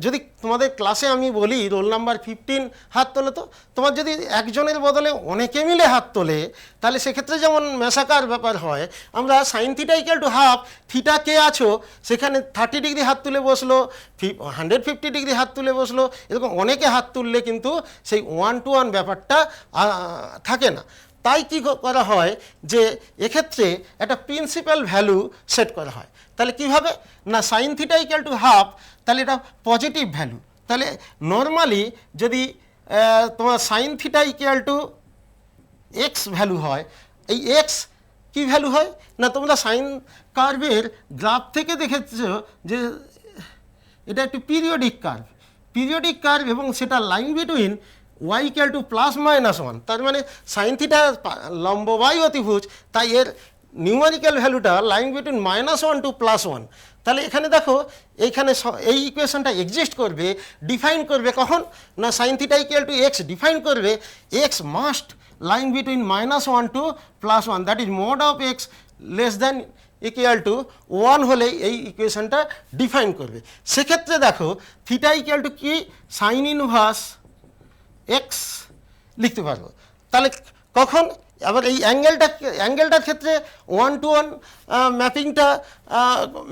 যদি তোমাদের ক্লাসে আমি বলি রোল নাম্বার 15 হাত তোলে, তো তোমার যদি একজনের বদলে অনেকে মিলে হাত তোলে তাহলে সেক্ষেত্রে যেমন মেশাকার ব্যাপার হয়, আমরা sine theta equal to half, theta কে আছো সেখানে 30 ডিগ্রি হাত তুলে বসলো, 150 ডিগ্রি হাত তুলে বসলো, এরকম অনেকে হাত তুললে কিন্তু সেই 1 to 1 ব্যাপারটা থাকে না। তাই কি করা হয় যে এক্ষেত্রে একটা প্রিন্সিপাল ভ্যালু সেট করা হয়। তাহলে কিভাবে না, sine theta equal to half, তাহলে এটা পজিটিভ ভ্যালু। তাহলে নর্মালি যদি তোমার sign theta equal to x value হয়, এই এক্স কি ভ্যালু হয় না, তোমরা সাইন কার্ভের গ্রাফ থেকে দেখেছো যে এটা একটি পিরিয়ডিক কার্ভ এবং সেটা line between y equal to +-1, তার মানে সাইন থিটা লম্ব বাই অতিভুজ, তাই এর নিউমেরিক্যাল ভ্যালুটা লাইন বিটুইন -1 টু +1। তাহলে এখানে দেখো এইখানে এই ইকুয়েশনটা এক্সিস্ট করবে, ডিফাইন করবে কখন না, sine theta equal to x define করবে x must lie between -1 to +1, that is mod of x less than equal to 1 হলেই এই ইকুয়েশনটা ডিফাইন করবে। সেক্ষেত্রে দেখো থিটা ইকুয়াল টু কি, সাইন ইনভার্স এক্স লিখতে পারবো। তাহলে কখন আবার এই অ্যাঙ্গেলটার ক্ষেত্রে 1 to 1 ম্যাপিংটা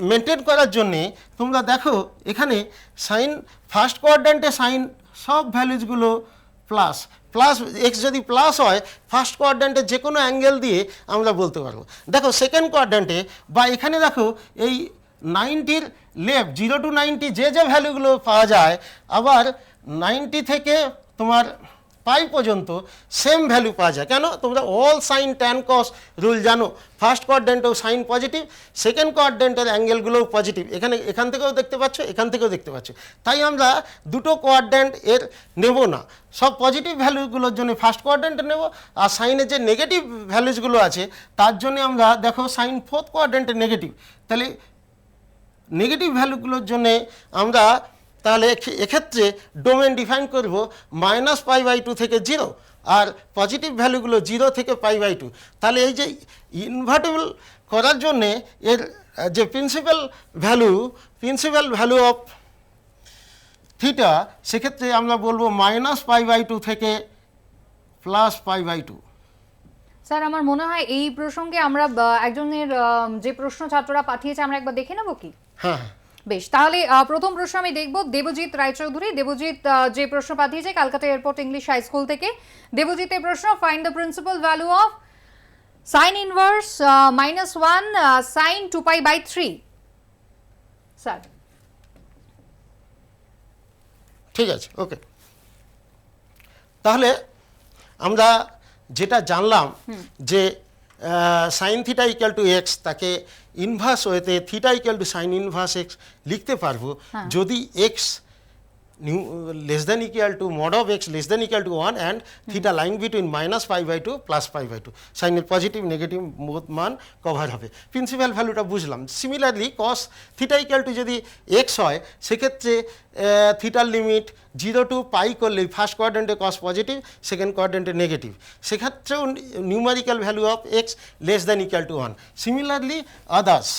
মেনটেন করার জন্যে তোমরা দেখো এখানে সাইন ফার্স্ট কোয়াড্র্যান্টে সাইন সব ভ্যালুজগুলো প্লাস এক্স যদি প্লাস হয় ফার্স্ট কোয়াড্র্যান্টে যে কোনো অ্যাঙ্গেল দিয়ে আমরা বলতে পারবো। দেখো সেকেন্ড কোয়াড্র্যান্টে বা এখানে দেখো এই 90-র লেফট 0 to 90 যে ভ্যালুগুলো পাওয়া যায়, আবার 90 থেকে তোমার পাই পর্যন্ত সেম ভ্যালু পাওয়া যায়। কেন, তোমরা all sine tan cos rule জানো, ফার্স্ট কোয়াড্র্যান্টেও সাইন পজিটিভ, সেকেন্ড কোয়াড্র্যান্টের অ্যাঙ্গেলগুলোও পজিটিভ, এখান থেকেও দেখতে পাচ্ছ, এখান থেকেও দেখতে পাচ্ছ। তাই আমরা দুটো কোয়াড্র্যান্ট এর নেব না, সব পজিটিভ ভ্যালুগুলোর জন্য ফার্স্ট কোয়াড্র্যান্টে নেব, আর সাইনের যে নেগেটিভ ভ্যালুসগুলো আছে তার জন্য আমরা দেখো সাইন ফোর্থ কোয়াড্র্যান্টে নেগেটিভ, তাহলে নেগেটিভ ভ্যালুগুলোর জন্যে আমরা তাহলে এক্ষেত্রে ডোমেন ডিফাইন করব -π/2 থেকে 0, আর পজিটিভ ভ্যালুগুলো 0 থেকে π/2। তাহলে এই যে ইনভার্টেবল করার জন্যে এর যে প্রিন্সিপাল ভ্যালু অফ থিটা, সেক্ষেত্রে আমরা বলবো -π/2 থেকে +π/2। স্যার আমার মনে হয় এই প্রসঙ্গে আমরা একজনের যে প্রশ্ন ছাত্ররা পাঠিয়েছে আমরা একবার দেখে নেব কি? হ্যাঁ বেশ, তাহলে প্রথম প্রশ্ন আমি দেখব দেবজিৎ রায়চৌধুরী। দেবজিৎ যে প্রশ্ন পাঠিয়েছে Kolkata airport English high school থেকে। দেবজিতের প্রশ্ন, find the principal value of sine inverse -1 sine 2π/3। Sir ঠিক আছে, ওকে। তাহলে আমরা যেটা জানলাম যে sine theta equal to x, তাকে ইনভার্স ওয়েতে theta equal to sine inverse x লিখতে পারবো যদি x less than equal to mod of x less than equal to 1 and theta lying between minus pi by 2 plus pi by 2, সাইনের positive negative both মান cover হবে। Principal ভ্যালুটা বুঝলাম। Similarly cos theta equal to যদি x হয় সেক্ষেত্রে থিটার limit 0 to pi করলে ফার্স্ট কোয়াড্রেন্টে কস পজিটিভ, সেকেন্ড কোয়াড্রেন্টে নেগেটিভ, সেক্ষেত্রেও numerical value of x less than equal to 1। Similarly others,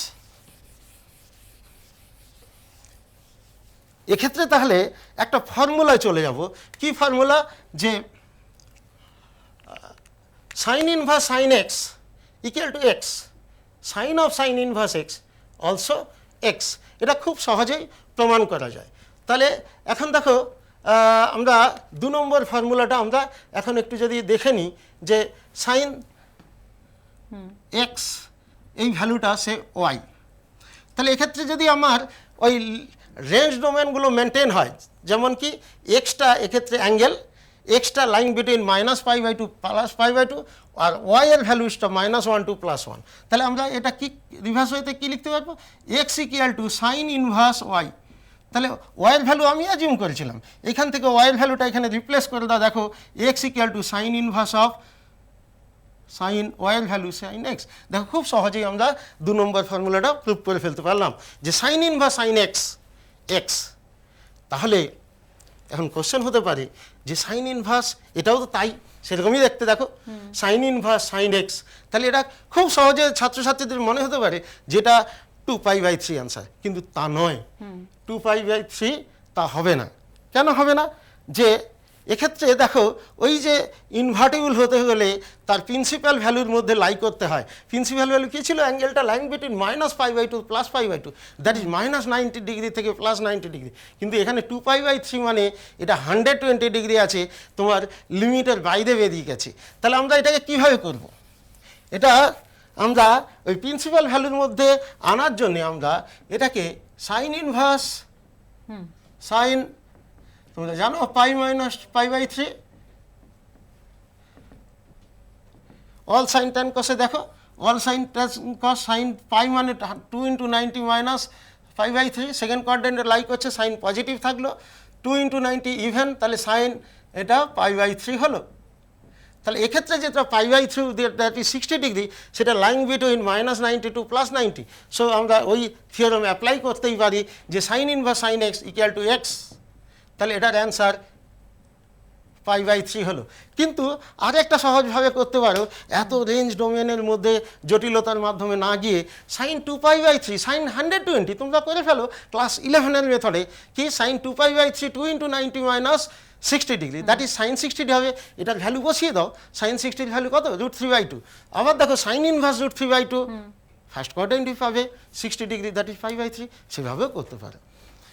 এক্ষেত্রে তাহলে একটা ফর্মুলায় চলে যাব। কি ফর্মুলা? যে sine inverse sine x equal to x, sine of sine inverse x also x. এটা খুব সহজেই প্রমাণ করা যায়। তাহলে এখন দেখো আমরা 2 নম্বর ফর্মুলাটা আমরা এখন একটু যদি দেখে নিই যে সাইন এক্স এই ভ্যালুটা সে ওয়াই, তাহলে এক্ষেত্রে যদি আমার ওই রেঞ্জ ডোমেনগুলো মেনটেন হয়, যেমন কি এক্সটা এক্ষেত্রে অ্যাঙ্গেল, এক্সটা line between minus pi by two plus pi by two, আর ওয়াই এর ভ্যালুসটা -1 টু +1, তাহলে আমরা এটা কি রিভার্স ওয়েতে কী লিখতে পারবো? X equal to sine inverse Y. তাহলে ওয়াইয়ের ভ্যালু আমি অ্যাজিউম করেছিলাম, এখান থেকে ওয়াইয়ের ভ্যালুটা এখানে রিপ্লেস করে দাও। দেখো x equal to sine inverse of sign ওয়াইয়ের ভ্যালু সাইন এক্স। দেখো খুব সহজেই আমরা 2 নম্বর ফর্মুলাটা প্রুভ করে ফেলতে পারলাম যে sine inverse sine x x. তাহলে এখন কোশ্চেন হতে পারে যে সাইন ইনভার্স এটাও তো তাই, সেরকমই দেখতে। দেখো সাইন ইনভার্স সাইন এক্স, তাহলে এটা খুব সহজে ছাত্রছাত্রীদের মনে হতে পারে যেটা 2π/3 অ্যান্সার, কিন্তু তা নয়। 2π/3 তা হবে না। কেন হবে না? যে এক্ষেত্রে দেখো ওই যে ইনভার্টিবল হতে গেলে তার প্রিন্সিপাল ভ্যালুর মধ্যে লাই করতে হয়। প্রিন্সিপাল ভ্যালু কী ছিল? অ্যাঙ্গেলটা lie between -π/2 plus π/2, that is -90 degree থেকে +90 ডিগ্রি। কিন্তু এখানে 2π/3 মানে এটা 120 ডিগ্রি আছে, তোমার লিমিটের বাইরে বেরিয়ে গেছে। তাহলে আমরা এটাকে কীভাবে করব? এটা আমরা ওই প্রিন্সিপাল ভ্যালুর মধ্যে আনার জন্য আমরা এটাকে সাইন ইনভার্স সাইন, তোমরা জানো π-π/3 অল সাইন ট্যান কসে, দেখো অল সাইন ট্যান কস সাইন পাই মানে 2 × 90 -π/3, সেকেন্ড কোয়াড্রেন্টে লাইক হচ্ছে, সাইন পজিটিভ থাকলো, 2 × 90 ইভেন, তাহলে সাইন এটা π/3 হলো। তাহলে এক্ষেত্রে যেটা π/3 দ্যাট ইজ 60 ডিগ্রি, সেটা লাইন বিটুইন -90 টু +90। সো আমরা ওই থিওরাম অ্যাপ্লাই করতেই পারি যে sine inverse sine x equal to x, তাহলে এটার অ্যান্সার π/3 হলো। কিন্তু আরেকটা সহজভাবে করতে পারো, এত রেঞ্জ ডোমেনের মধ্যে জটিলতার মাধ্যমে না গিয়ে সাইন 2π/3 সাইন 120 তোমরা করে ফেলো ক্লাস 11-এর মেথডে। কি sine 2π/3 2 × 90 -60 degree, that is sine 60 হবে। এটার ভ্যালু বসিয়ে দাও, সাইন 60-র ভ্যালু কত? √3/2। আবার দেখো সাইন ইনভার্স √3/2, ফার্স্ট কোয়াড্রেন্টই পাবে 60 ডিগ্রি, দ্যাট ইজ π/3। সেভাবেও করতে পারো।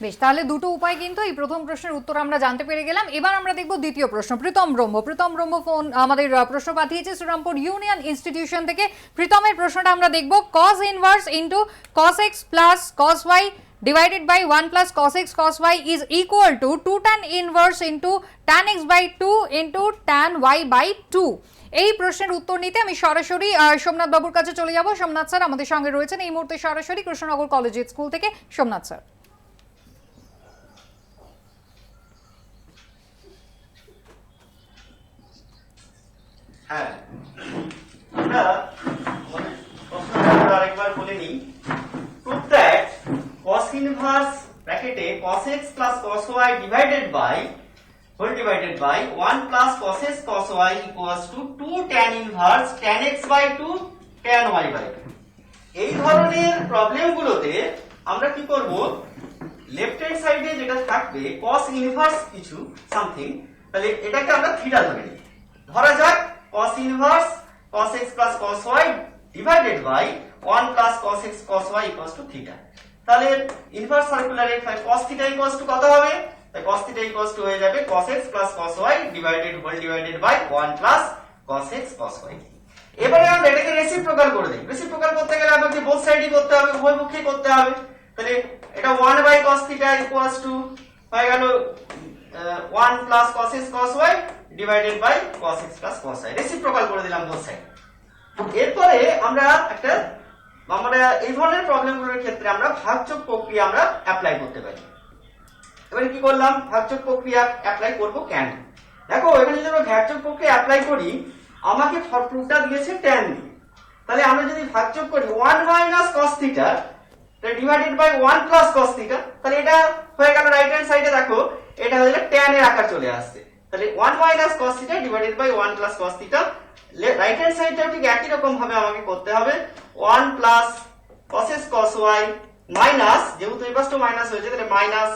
বেশ, তাহলে দুটো উপায় কিন্তু এই প্রথম প্রশ্নের উত্তর আমরা জানতে পেরে গেলাম। এবার আমরা দেখব দ্বিতীয় প্রশ্ন। প্রীতম ব্রহ্ম ফোন আমাদের প্রশ্ন পাঠিয়েছে শ্রীরামপুর ইউনিয়ন ইনস্টিটিউশন থেকে। প্রীতমের প্রশ্নটা আমরা দেখব, cos inverse into cos x plus cos y divided by 1 plus cos x cos y is equal to 2 tan inverse into tan x by 2 into tan y by 2। এই প্রশ্নের উত্তর নিতে আমি সরাসরি সোমনাথ বাবুর কাছে চলে যাব। সোমনাথ স্যার আমাদের সঙ্গে রয়েছেন এই মুহূর্তে সরাসরি কৃষ্ণনগর কলেজিয়েট স্কুল থেকে। সোমনাথ স্যার। হ্যাঁ, আমরা প্রশ্নটা আরেকবার বলে নিই। prove that cos inverse ব্র্যাকেটে cos x plus cos y divided by 1 plus cos x cos y equals to 2 tan inverse tan x by 2 tan y by 2। এই ধরনের প্রবলেমগুলোতে আমরা কি করব, লেফট হ্যান্ড সাইডে যেটা থাকবে cos ইনভার্স কিছু সামথিং, তাহলে এটাকে আমরা থিটা ধরে নিই। ধরা যাক cos inverse cos x plus cos y divided by 1 plus cos x cos y equals to theta। তাহলে ইনভার্স সার্কুলারে cos theta equals to কত হবে? তাই cos theta equals to হয়ে যাবে cos x plus cos y divided by 1 plus cos x cos y। এবারে আমরা এটাকে রেসিপ্রোকাল করে দেই। রেসিপ্রোকাল করতে গেলে আমাদের বোথ সাইডই করতে হবে, উভয় পক্ষেই করতে হবে। তাহলে এটা 1 by cos theta equals to হয়ে গেল 1 plus cos x cos y divided by cos x plus cos y, reciprocal করে দিলাম বোথ সাইড। এরপরে আমরা এই ধরনের প্রবলেমগুলোর ক্ষেত্রে আমরা ভাগযোগ প্রক্রিয়া আমরা অ্যাপ্লাই করতে পারি। এবারে কি করলাম, ভাগযোগ প্রক্রিয়া অ্যাপ্লাই করব কেন? দেখো এখানে যদি আমরা ভাগযোগ প্রক্রিয়া অ্যাপ্লাই করি, আমাকে প্রুফটা দিয়েছে tan দিয়ে, তাহলে আমরা যদি ভাগযোগ করি 1 minus cos theta divided by 1 plus cos theta, তাহলে এটা হয়ে গেল রাইট হ্যান্ড সাইডে, দেখো এটা হয়ে গেল tan এর আকার চলে আসছে, তাহলে 1 minus cos theta divided by 1 plus cos theta. Right hand সাইডটাও ঠিক একই রকম ভাবে আমাকে করতে হবে, 1 plus cos x cos y minus, যেহেতু এই পাশটা মাইনাস হয়েছে তাহলে minus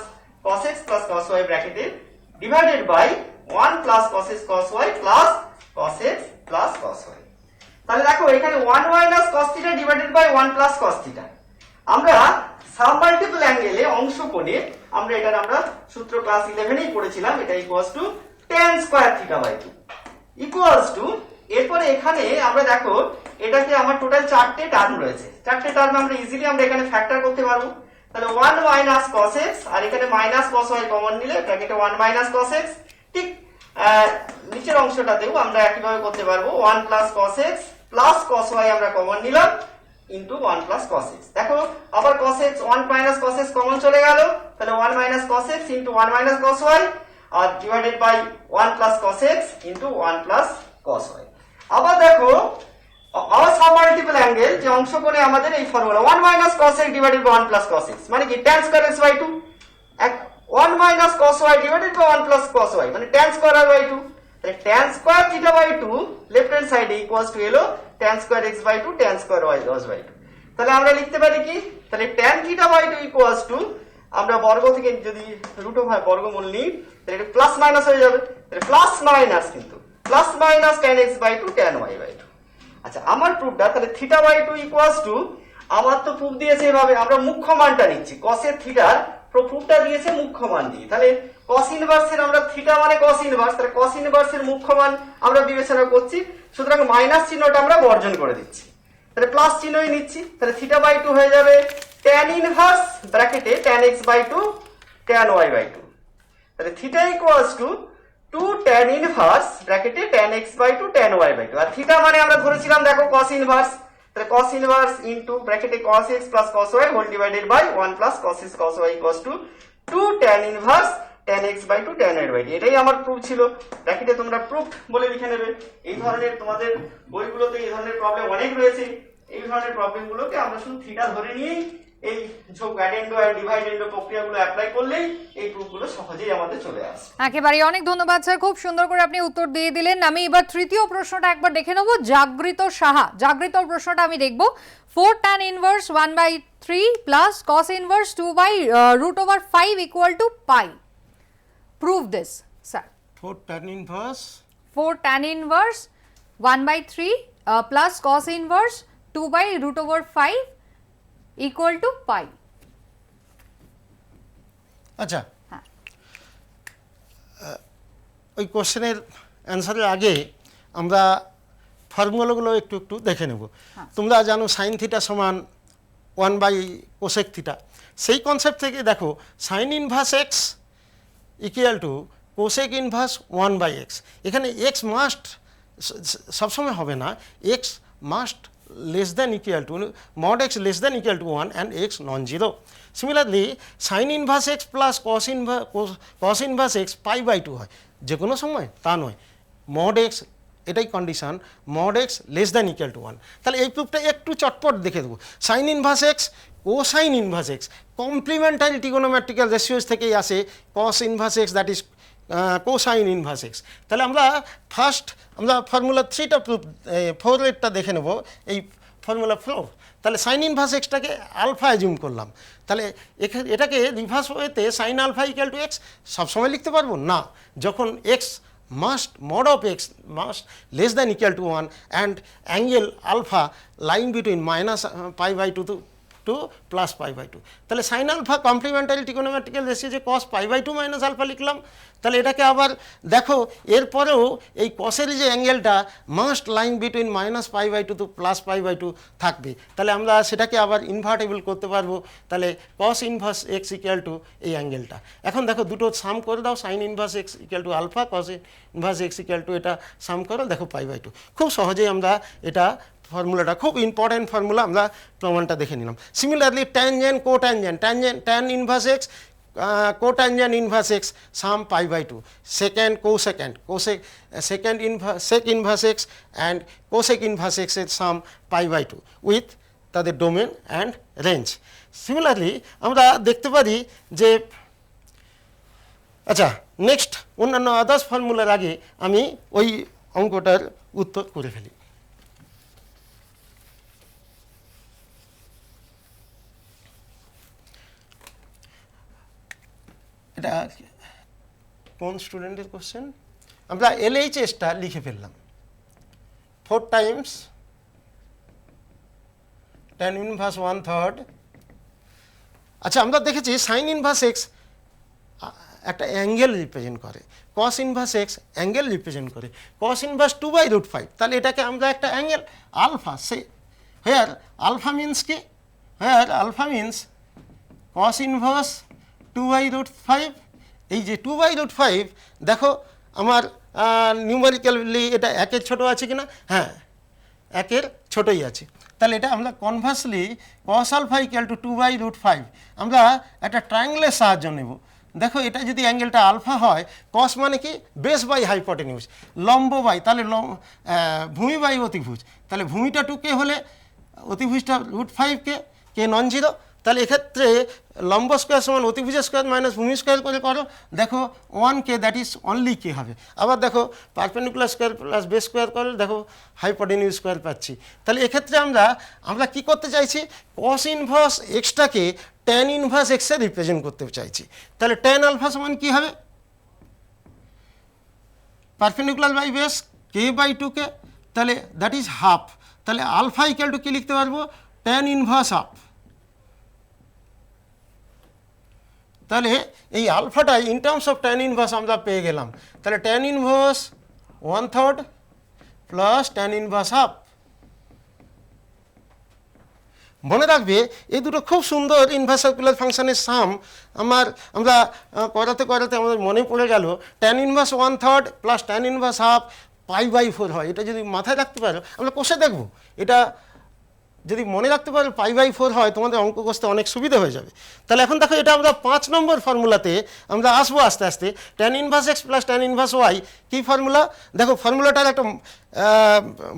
cos x plus cos y ব্র্যাকেটে divided by 1 plus cos x cos y plus cos x plus cos y। তাহলে দেখো এখানে 1 minus cos theta divided by 1 plus cos theta, আমরা সাবমাল্টিপল অ্যাঙ্গেলে অংশকোণে আমরা সূত্র ক্লাস 11 এই পড়েছিলাম, এটা equals to tan square theta by 2 equals to, এরপরে এখানে আমরা দেখো এটাকে আমার টোটাল 4টে টার্ম রয়েছে, 4টে টার্ম আমরা ইজিলি এখানে ফ্যাক্টর করতে পারবো। তাহলে 1 মাইনাস cos x আর এখানে মাইনাস cos y কমন নিলে ব্র্যাকেটে 1 মাইনাস cos x, ঠিক নিচের অংশটাতেও আমরা একইভাবে করতে পারবো, 1 plus cos x plus cos y আমরা কমন নিলাম ইনটু 1 প্লাস cos x। দেখো আবার cos x 1 minus cos x common চলে গেল, তাহলে 1 minus cos x into 1 minus cos y আর divided by 1 plus cos x into 1 plus cos y। আবার দেখো আবার সাবমাল্টিপল অ্যাঙ্গেল যে অংশকোণে আমাদের এই formula 1 minus cos x divided by 1 plus cos x মানে কি tan square x by 2, 1 minus cos y divided by 1 plus cos y মানে tan স্কয়ার y বাই 2, তাহলে tan square theta by 2 left hand সাইডে equals to এলো tan square x by 2 tan square y cos by 2। তাহলে আমরা লিখতে পারি কি, তাহলে tan theta by 2 equals two, আমরা বর্গ থেকে যদি রুট ওভার বর্গমূল নিই তাহলে এটা প্লাস মাইনাস হয়ে যাবে, তাহলে প্লাস মাইনাস কিন্তু plus minus tan x by 2 tan y by 2। আচ্ছা আমার প্রুফটা তাহলে থিটা বাই 2 ইকুয়ালস টু, আমার তো প্রুফ দিয়েছে এভাবে, আমরা মুখ্য মানটা নিচ্ছি, cos এর থিটার প্রুফটা দিয়েছে মুখ্য মান দিয়ে, তাহলে cos ইনভার্সের আমরা থিটা মানে cos ইনভার্স, তাহলে cos ইনভার্সের মুখ্য মান আমরা বিবেচনা করছি, সুতরাং মাইনাস চিহ্নটা আমরা বর্জন করে দিচ্ছি, তাহলে প্লাস চিহ্নই নিচ্ছি, তাহলে থিটা বাই 2 হয়ে যাবে tan ইনভার্স ব্র্যাকেটে tan x by 2 tan y by 2, তাহলে theta equals to 2 tan inverse ব্র্যাকেটে tan x by 2 tan y by 2, আর থিটা মানে আমরা ধরেছিলাম দেখো cos ইনভার্স, তাহলে cos ইনভার্স ইনটু ব্র্যাকেটে cos x plus cos y whole divided by 1 plus cos x cos y equals to 2 tan inverse tan x by 2 tan y by 2। এটাই আমার proof ছিল, ব্র্যাকেটে তোমরা প্রুফ বলে লিখে নেবে। এই ধরনের তোমাদের বইগুলোতে এই ধরনের প্রবলেম অনেক রয়েছে, এই ধরনের প্রবলেমগুলোকে আমরা শুধু থিটা ধরে নিয়েই এই যোগ অ্যাডেন্ডো আর ডিভাইডেন্ডো প্রক্রিয়াগুলো অ্যাপ্লাই করলেই এই প্রুফগুলো সহজেই আমাদের চলে আসে। একেবারে অনেক ধন্যবাদ স্যার, খুব সুন্দর করে আপনি উত্তর দিয়ে দিলেন। আমি এবার তৃতীয় প্রশ্নটা একবার দেখে নেব, জাগৃত সাহা, জাগৃত প্রশ্নটা আমি দেখব, 4 tan inverse 1/3 plus cos inverse 2/√5 equal to pi, prove this sir. 4 tan inverse 4 tan inverse 1/3 plus cos inverse 2/√5 equal to pi. আচ্ছা, হ্যাঁ, ওই কোশ্চেনের অ্যান্সারের আগে আমরা ফর্মুলাগুলো একটু একটু দেখে নেব। তোমরা জানো সাইন থিটা সমান 1/cosec থিটা, সেই কনসেপ্ট থেকে দেখো sine inverse x equal two cosec inverse 1/x, এখানে এক্স মাস্ট সবসময় হবে না, x must less than equal to mod x less than equal to 1 and x non-zero. Similarly, sin inverse x plus cos inverse x pi by 2 হয়, যে কোনো সময় তা নয়, mod x এটাই condition, mod x less than equal to 1। তাহলে এই প্রুফটা একটু চটপট দেখে দেবো, sin inverse x cosine inverse x complementary trigonometrical ratios থেকেই আসে, cos inverse x that is cosine inverse X. তাহলে আমরা ফার্স্ট আমরা ফর্মুলা 3টা প্রুফ 4টা দেখে নেব, এই ফর্মুলা 4। তাহলে সাইন ইনভার্স এক্সটাকে আলফা অ্যাজিউম করলাম, তাহলে এটাকে রিভার্স ওয়েতে sine alpha equal to X সবসময় লিখতে পারবো না, যখন X must mod of x must less than equal to 1 and angle alpha lying between minus pi by 2 to to plus pi by two. তাহলে sine alpha complementary trigonometrical ratio যে cos pi by two minus alpha লিখলাম, তাহলে এটাকে আবার দেখো এরপরেও এই কসের যে অ্যাঙ্গেলটা must lie between minus pi by two to plus pi by two থাকবে, তাহলে আমরা সেটাকে আবার ইনভার্টেবল করতে পারবো। তাহলে cos inverse x equal to এই অ্যাঙ্গেলটা। এখন দেখো দুটো সাম করে দাও, sine inverse x equal two alpha, cos inverse x equal to এটা সাম করো, দেখো পাই বাই টু। খুব সহজেই আমরা এটা ফর্মুলাটা, খুব ইম্পর্টেন্ট ফর্মুলা, আমরা প্রমাণটা দেখে নিলাম। Similarly tangent cotangent, tan inverse x cotangent inverse x sum pi by 2, secant cosecant, secant inverse sec inverse x and cosec inverse x এর sum pi by 2 with তাদের ডোমেন অ্যান্ড রেঞ্জ। সিমিলারলি আমরা দেখতে পারি যে আচ্ছা next অন্যান্য others ফর্মুলার আগে আমি ওই অঙ্কটার উত্তর করে ফেলি। এটা কোন স্টুডেন্টের কোশ্চেন? আমরা এলএইচএসটা লিখে ফেললাম 4 টাইমস tan ইনভার্স 1/3। আচ্ছা আমরা দেখেছি সাইন ইনভার্স এক্স একটা অ্যাঙ্গেল রিপ্রেজেন্ট করে, cos inverse X angle represent করে, কস ইনভার্স 2/√5, তাহলে এটাকে আমরা একটা angle alpha, say here alpha means কি, here alpha means cos inverse 2/√5। এই যে 2/√5 দেখো আমার নিউমেরিক্যালি এটা একের ছোট আছে কিনা, হ্যাঁ একের ছোটই আছে, তাহলে এটা আমরা conversely cos alpha equal to 2/√5 আমরা একটা ট্রায়াঙ্গেলের সাহায্য নেব। দেখো এটা যদি অ্যাঙ্গেলটা আলফা হয়, কস মানে কি বেস বাই হাইপোটেনিউস, লম্ব বাই, তাহলে ভূমি বাই অতিভুজ, তাহলে ভূমিটা 2K হলে অতিভুজটা √5K, কে নন জিরো, তাহলে এক্ষেত্রে লম্ব স্কোয়ার সমান অতিভুজ স্কোয়ার মাইনাস ভূমি স্কোয়ার করে করো, দেখো 1K that is only K হবে। আবার দেখো perpendicular square plus base square করলে দেখো হাইপোটেনিউস স্কোয়ার পাচ্ছি। তাহলে এক্ষেত্রে আমরা কি করতে চাইছি, কস ইনভার্স এক্সটাকে ট্যান ইনভার্স এক্সে রিপ্রেজেন্ট করতে চাইছি। তাহলে ট্যান আলফা সমান কি হবে, পারপেন্ডিকুলার বাই বেস K/2K, তাহলে দ্যাট ইজ হাফ, তাহলে আলফা ইকুয়াল টু কি লিখতে পারবো, ট্যান ইনভার্স হাফ। তাহলে এই আলফাটা in terms of tan inverse আমরা পেয়ে গেলাম, তাহলে tan inverse 1/3 plus tan inverse half. মনে রাখবে এই দুটো খুব সুন্দর ইনভার্স সার্কুলার ফাংশনের সাম আমরা করাতে আমাদের মনে পড়ে গেল tan inverse 1/3 plus tan inverse half π/4 হয়। এটা যদি মাথায় রাখতে পারো, আমরা কোষে দেখবো, এটা যদি মনে রাখতে পারো π/4 হয় তোমাদের অঙ্ক কষতে অনেক সুবিধা হয়ে যাবে। তাহলে এখন দেখো এটা আমরা 5 নম্বর ফর্মুলাতে আমরা আসবো আস্তে আস্তে। Tan inverse x plus tan inverse y কী ফর্মুলা, দেখো ফর্মুলাটার একটা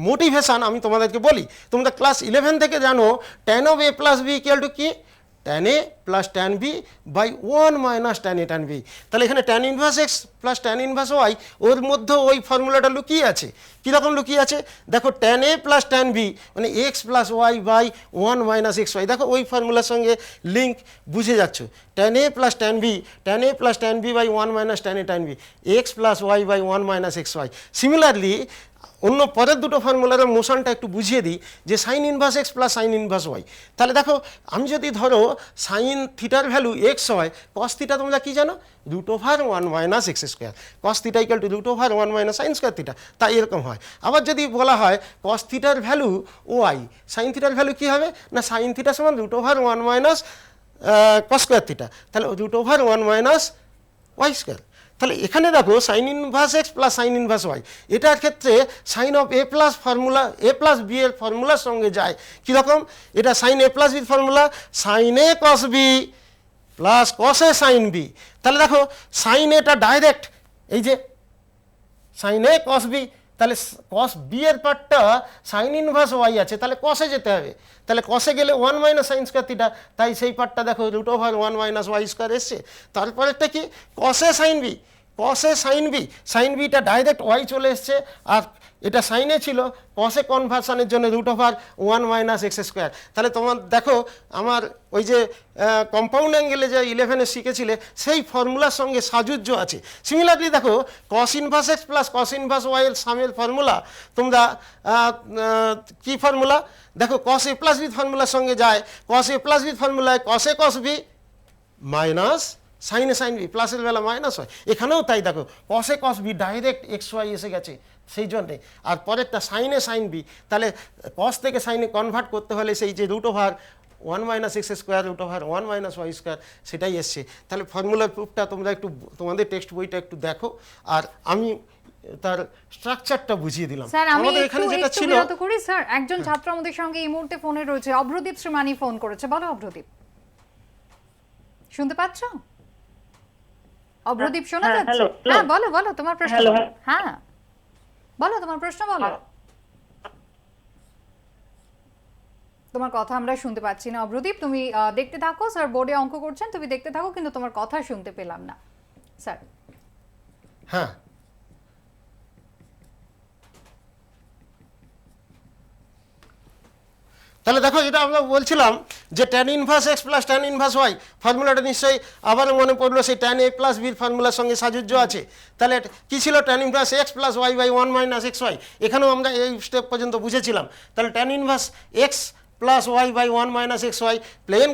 মোটিভেশান আমি তোমাদেরকে বলি। তোমরা ক্লাস 11 থেকে জানো tan of A plus b equal to কি, tan a plus tan B by 1 minus tan A tan b. তাহলে এখানে tan inverse x plus tan inverse y, ওর মধ্যে ওই ফর্মুলাটা লুকিয়ে আছে। কীরকম লুকিয়ে আছে দেখো, tan a plus tan b মানে x plus Y by 1 minus x y. দেখো ওই ফর্মুলার সঙ্গে লিঙ্ক বুঝে যাচ্ছ, tan a plus tan a plus tan B by 1 minus tan A tan B, X plus Y by 1 minus x Y. Similarly অন্য পরের দুটো ফর্মুলার মোশনটা একটু বুঝিয়ে দিই, যে sine inverse x plus sine inverse Y. তাহলে দেখো আমি যদি ধরো সাইন থিটার ভ্যালু এক্স হয়, কস থিটা তোমরা কি জানো, √1 minus x square, cos theta equal to √1 minus sine square theta, তাই এরকম হয়। আবার যদি বলা হয় কস থিটার ভ্যালু ওয়াই, সাইন থিটার ভ্যালু কী হবে না, সাইন থিটা সমান √1 মাইনাস কস স্কোয়ার থিটা, তাহলে √1 মাইনাস ওয়াই স্কোয়ার। তাহলে এখানে দেখো sine inverse x plus sine inverse Y, এটার ক্ষেত্রে sine of A plus formula A plus B এর ফর্মুলার সঙ্গে যায়। কীরকম, এটা সাইন এ প্লাস বির formula sine A cos B plus cos A sine B. তাহলে দেখো সাইন এটা ডাইরেক্ট, এই যে সাইন এ কস বি, তাহলে কস বি এর পার্টটা সাইন ইনভার্স ওয়াই আছে, তাহলে কসে যেতে হবে, তাহলে কসে গেলে 1 মাইনাস সাইন স্কোয়ার থিটা, তাই সেই পার্টটা দেখো √1 মাইনাস ওয়াই স্কোয়ার এসছে। তারপরেরটা কি, cos a sin b, cos a sin beta direct y চলে এসছে, আর এটা সাইনে ছিল, কসে কনভার্সনের জন্য √1 - x²। তাহলে তোমার দেখো আমার ওই যে কম্পাউন্ড অ্যাঙ্গেলে যে 11-এ শিখেছিলে সেই ফর্মুলার সঙ্গে সাযুজ্য আছে। সিমিলারলি দেখো cos inverse x plus cos inverse y এর সামের ফর্মুলা তোমরা কি ফর্মুলা দেখো, cos a প্লাস বি ফর্মুলার সঙ্গে যায়, cos a প্লাস বি ফর্মুলায় cos a cos b minus sin a sin b, প্লাসের বেলা মাইনাস হয়। এখানেও তাই দেখো, cos a cos b direct xy এসে গেছে সেই জন্যে। আর পরেরটা সাইনে সাইন বি, তাহলে cos থেকে সাইনে কনভার্ট করতে হলে সেই যে √1 - x² √1 - y², সেটাই এসছে। তাহলে ফর্মুলার প্রুফটা তোমরা একটু তোমাদের টেক্সট বইটা একটু দেখো, আর আমি তার স্ট্রাকচারটা বুঝিয়ে দিলাম। স্যার আমি আমাদের এখানে যেটা একটু ছিল, বিরত করি স্যার, একজন ছাত্র আমাদের সঙ্গে এই মুহূর্তে ফোনে রয়েছে, অভ্রদীপ শ্রীমানি ফোন করেছে। বলো অভ্রদীপ, শুনতে পাচ্ছ? অভ্রদীপ শোনা হ্যাঁ, যাচ্ছে? Hello, hello. হ্যাঁ বলো বলো তোমার প্রশ্ন। হ্যালো, বলো। হ্যাঁ বলো তোমার প্রশ্ন বলো। তোমার কথা আমরা শুনতে পাচ্ছি না অভ্রদীপ, তুমি দেখতে থাকো, স্যার বোর্ডে অঙ্ক করছেন, তুমি দেখতে থাকো, কিন্তু তোমার কথা শুনতে পেলাম না স্যার। হ্যাঁ তাহলে দেখো, যেটা আমরা বলছিলাম যে tan inverse x plus tan inverse y, ফর্মুলাটা নিশ্চয়ই আবারও মনে পড়লো সেই tan a প্লাস বির ফর্মুলার সঙ্গে সাযুজ্য আছে। তাহলে কি ছিল, tan inverse x plus y by 1 - xy। এখানেও আমরা এই স্টেপ পর্যন্ত বুঝেছিলাম। তাহলে tan inverse x plus y by 1 - xy, plain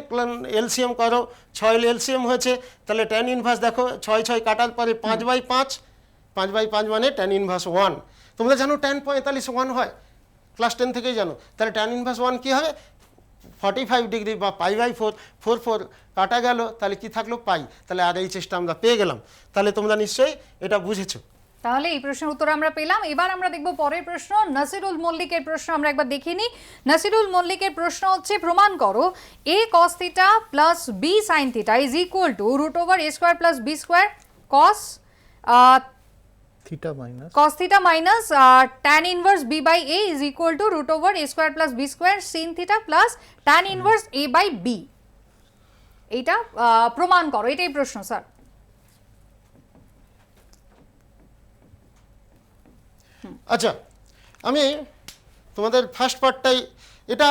LCM করো, 6 এলসিএম হয়েছে। তাহলে tan ইনভার্স দেখো 6 কাটার পরে 5/5, 5/5 মানে tan ইনভার্স 1। তোমরা জানো tan 45 1 হয়, ক্লাস 10 থেকেই জানো। তাহলে tan ইনভার্স 1 কী হবে, 45 ডিগ্রি বা π/4, 4 কাটা গেল, তাহলে কি থাকলো পাই। তাহলে আর এই চেষ্টা আমরা পেয়ে গেলাম। তাহলে তোমরা নিশ্চয়ই এটা বুঝেছো। তাহলে এই প্রশ্নের উত্তর আমরা পেলাম। এবার আমরা দেখব পরের প্রশ্ন, নাসিরুল মল্লিকের প্রশ্ন আমরা একবার দেখে নিই। নাসিরুল মল্লিকের প্রশ্ন হচ্ছে, প্রমাণ করো a cos θ plus b sin θ is equal to √a² plus b² cos theta minus cos θ minus tan inverse b by a is equal to √a² plus b² sin θ plus tan inverse a by b। এইটা প্রমাণ করো, এটাই প্রশ্ন sir. আচ্ছা, আমি তোমাদের first পার্টটাই, এটা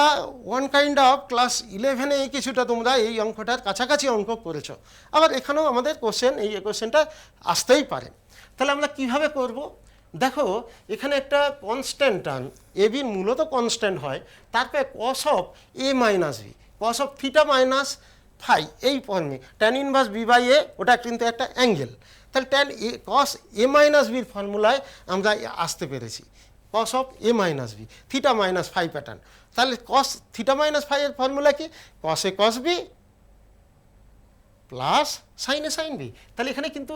one kind of class 11-এ কিছুটা তোমরা এই অঙ্কটার কাছাকাছি অঙ্ক করেছো। আবার এখানেও আমাদের এই কোশ্চেনটা আসতেই পারে। তাহলে আমরা কিভাবে করব, দেখো এখানে একটা কনস্ট্যান্ট টার্ম এ বি মূলত কনস্ট্যান্ট হয়, তারপরে cos of a minus b, cos of theta minus phi, এই ফর্মে tan inverse B by a, ওটা কিন্তু একটা অ্যাঙ্গেল। তাহলে tan a cos a minus বির ফর্মুলায় আমরা আসতে পেরেছি, cos of a minus b, theta minus phi pattern. তাহলে cos থিটা মাইনাস ফাই এর ফর্মুলা কি, cos a cos b plus sin a sin B. তাহলে এখানে কিন্তু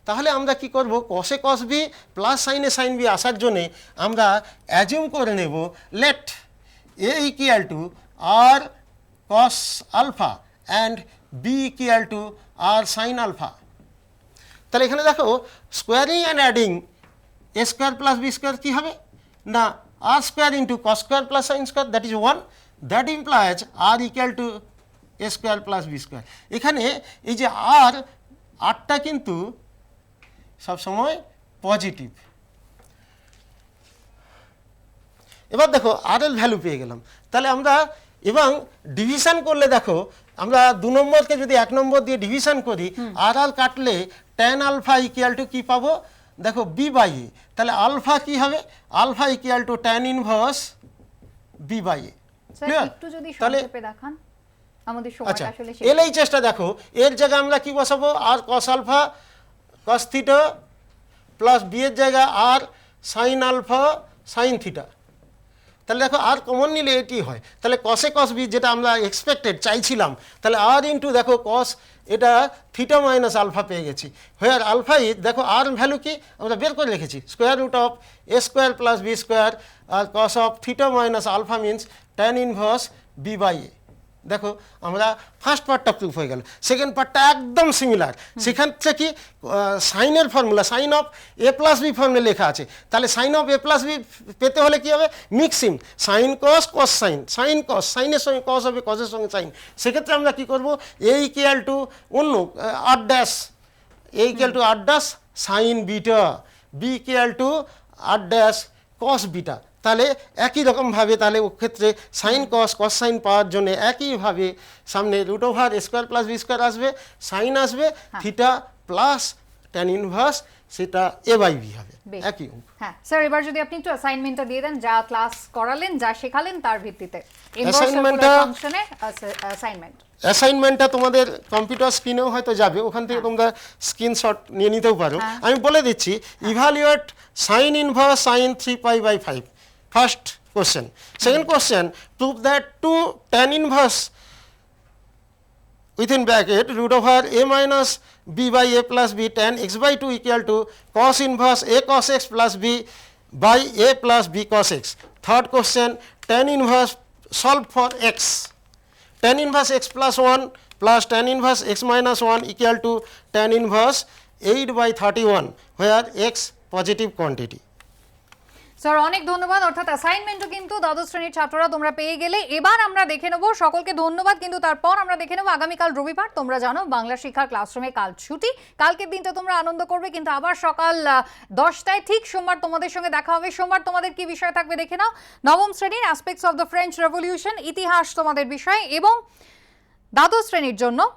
তাহলে আমরা কি করব, cos a cos b plus sin a sin b আসার জন্যে আমরা অ্যাজিউম করে নেব let a equal to r cos alpha and b equal to r sign alpha. তাহলে এখানে দেখো squaring and adding a² plus b² কী হবে না, r² ইন্টু cos² প্লাস sin² that is 1, that implies r equal to a² plus b²। এখানে এই যে আরটা কিন্তু সবসময় পজিটিভ। এবার দেখো আর এর ভ্যালু পেয়ে গেলাম। তাহলে আমরা এবং ডিভিশন করলে দেখো, আমরা 2 নম্বরকে যদি 1 নম্বর দিয়ে ডিভিশন করি, আর কাটলে tan আলফা ইকুয়াল টু কী পাবো, দেখো বি বাই এ। তাহলে আলফা কি হবে, alpha equal to tan inverse B by A. Sir একটু যদি সংক্ষেপে দেখান, আমাদের সময়টা আসলে শেষ। এলএইচএসটা দেখো, এর জায়গায় আমরা কি বসাবো, আর cos alpha cos theta plus B এর জায়গায় আর সাইন আলফা সাইন থিটা। তাহলে দেখো আর কমন নিলে এটি হয়। তাহলে cos a cos b যেটা আমরা এক্সপেক্টেড চাইছিলাম, তাহলে আর ইন্টু দেখো cos এটা থিটা মাইনাস আলফা পেয়ে গেছি। হোয়ার আলফা ইজ, দেখো আর ভ্যালু কি আমরা বের করে রেখেছি, √অফ a² প্লাস b², আর cos of theta minus alpha means tan inverse B by a. দেখো আমরা ফার্স্ট পার্টটা প্রুফ হয়ে গেল, সেকেন্ড পার্টটা একদম সিমিলার। সেখান থেকে সাইনের formula sine of A plus B ফর্মে লেখা আছে। তাহলে sine of A plus B পেতে হলে কী হবে, mixing sine cos cos sine, sine cos, সাইনের সঙ্গে কস হবে, কসের সঙ্গে সাইন। সেক্ষেত্রে আমরা কী করবো, এ ইকুয়াল টু অন্য r dash, a equal to r dash sin beta, b equal to r dash cos beta, তাহলে একই রকমভাবে তাহলে ও ক্ষেত্রে সাইন কস কস সাইন পাওয়ার জন্য একইভাবে সামনে root over a square plus B square আসবে, সাইন আসবে, থিটা প্লাস ট্যান ইনভার্স সেটা এ বাই বি হবে, বেশ। একই অঙ্ক। হ্যাঁ স্যার, এবার যদি আপনি একটু অ্যাসাইনমেন্টটা দিয়ে দেন, যা ক্লাস করালেন, যা শেখালেন তার ভিত্তিতে Assignment-টা- ফাংশনের অ্যাসাইনমেন্ট। অ্যাসাইনমেন্টটা তোমাদের কম্পিউটার স্ক্রিনেও হয়তো যাবে, ওখান থেকে তোমরা স্ক্রিনশট নিয়ে নিতেও পারো। আমি বলে দিচ্ছি, evaluate sin inverse sin 3π/5 first question. Second question, prove that 2 tan inverse within bracket root over a minus b by a plus b tan x/2 equal to cos inverse a cos x plus b by a plus b cos x. Third question, tan inverse solve for x. Tan inverse x plus 1 plus tan inverse x minus 1 equal to tan inverse 8/31 where x positive quantity. Sir অনেক ধন্যবাদ। অর্থাৎ অ্যাসাইনমেন্টও কিন্তু দ্বাদশ শ্রেণীর ছাত্ররা তোমরা পেয়ে গেলে। এবার আমরা দেখে নেব, সকলকে ধন্যবাদ, কিন্তু তারপর আমরা দেখে নেব আগামীকাল রবিবার, তোমরা জানো বাংলা শিক্ষার ক্লাসরুমে কাল ছুটি, কালকের দিনটা তোমরা আনন্দ করবে, কিন্তু আবার সকাল 10টায় ঠিক সোমবার তোমাদের সঙ্গে দেখা হবে। সোমবার তোমাদের কি বিষয় থাকবে দেখে নাও। নবম শ্রেণীর aspects of the French revolution, ইতিহাস তোমাদের বিষয়, এবং দ্বাদশ শ্রেণীর জন্য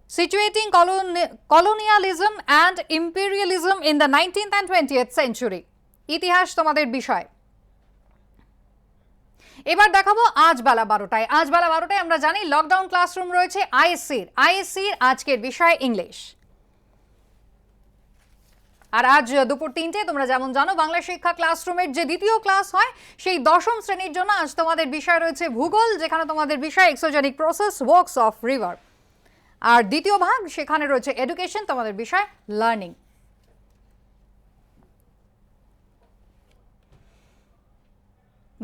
সিচুয়েটিং colonialism and imperialism in the 19th and 20th century, ইতিহাস তোমাদের বিষয়। এবার দেখাবো আজ বেলা 12টায়। আজ বেলা 12টায় আমরা জানি লকডাউন ক্লাসরুম রয়েছে আইএসসির আজকের বিষয় ইংলিশ। আর আজ দুপুর 3টে তোমরা যেমন জানো বাংলা শিক্ষা ক্লাসরুমের যে দ্বিতীয় ক্লাস হয় সেই দশম শ্রেণীর জন্য আজ তোমাদের বিষয় রয়েছে ভূগোল, যেখানে তোমাদের বিষয় exogenic process works of river. আর দ্বিতীয় ভাগ সেখানে রয়েছে এডুকেশন, তোমাদের বিষয় লার্নিং।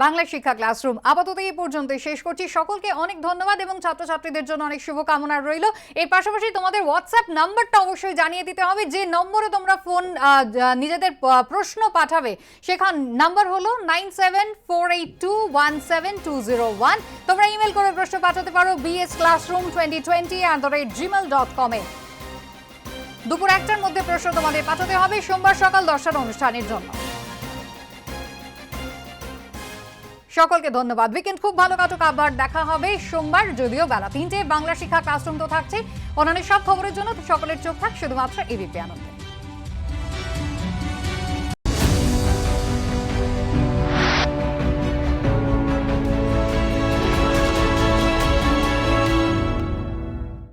বাংলা শিক্ষা ক্লাসরুম আপাতত এই পর্যন্ত শেষ করছি। সকলকে অনেক ধন্যবাদ এবং ছাত্রছাত্রীদের জন্য অনেক শুভকামনা রইল। এর পাশাপাশি তোমাদের হোয়াটসঅ্যাপ নাম্বারটা অবশ্যই জানিয়ে দিতে হবে, যে নম্বরে তোমরা ফোন নিজেদের প্রশ্ন পাঠাবে। সেখান নাম্বার হলো 9748217201। তোমরা ইমেল করে প্রশ্ন পাঠাতে পারো bsclassroom2020@gmail.com এ। দুপুর 1টার মধ্যে প্রশ্ন তোমাদের পাঠাতে হবে সোমবার সকাল 10টার অনুষ্ঠানের জন্য। সকলকে ধন্যবাদ। উইকেন্ড খুব ভালো কাটুক। আবার দেখা হবে সোমবার, যদিও বেলা 3টে। বাংলা শিক্ষা ক্লাসরুম তো থাকছে। অন্যান্য সব খবরের জন্য সকলের চোখ থাক শুধুমাত্র এবিপি আনন্দে।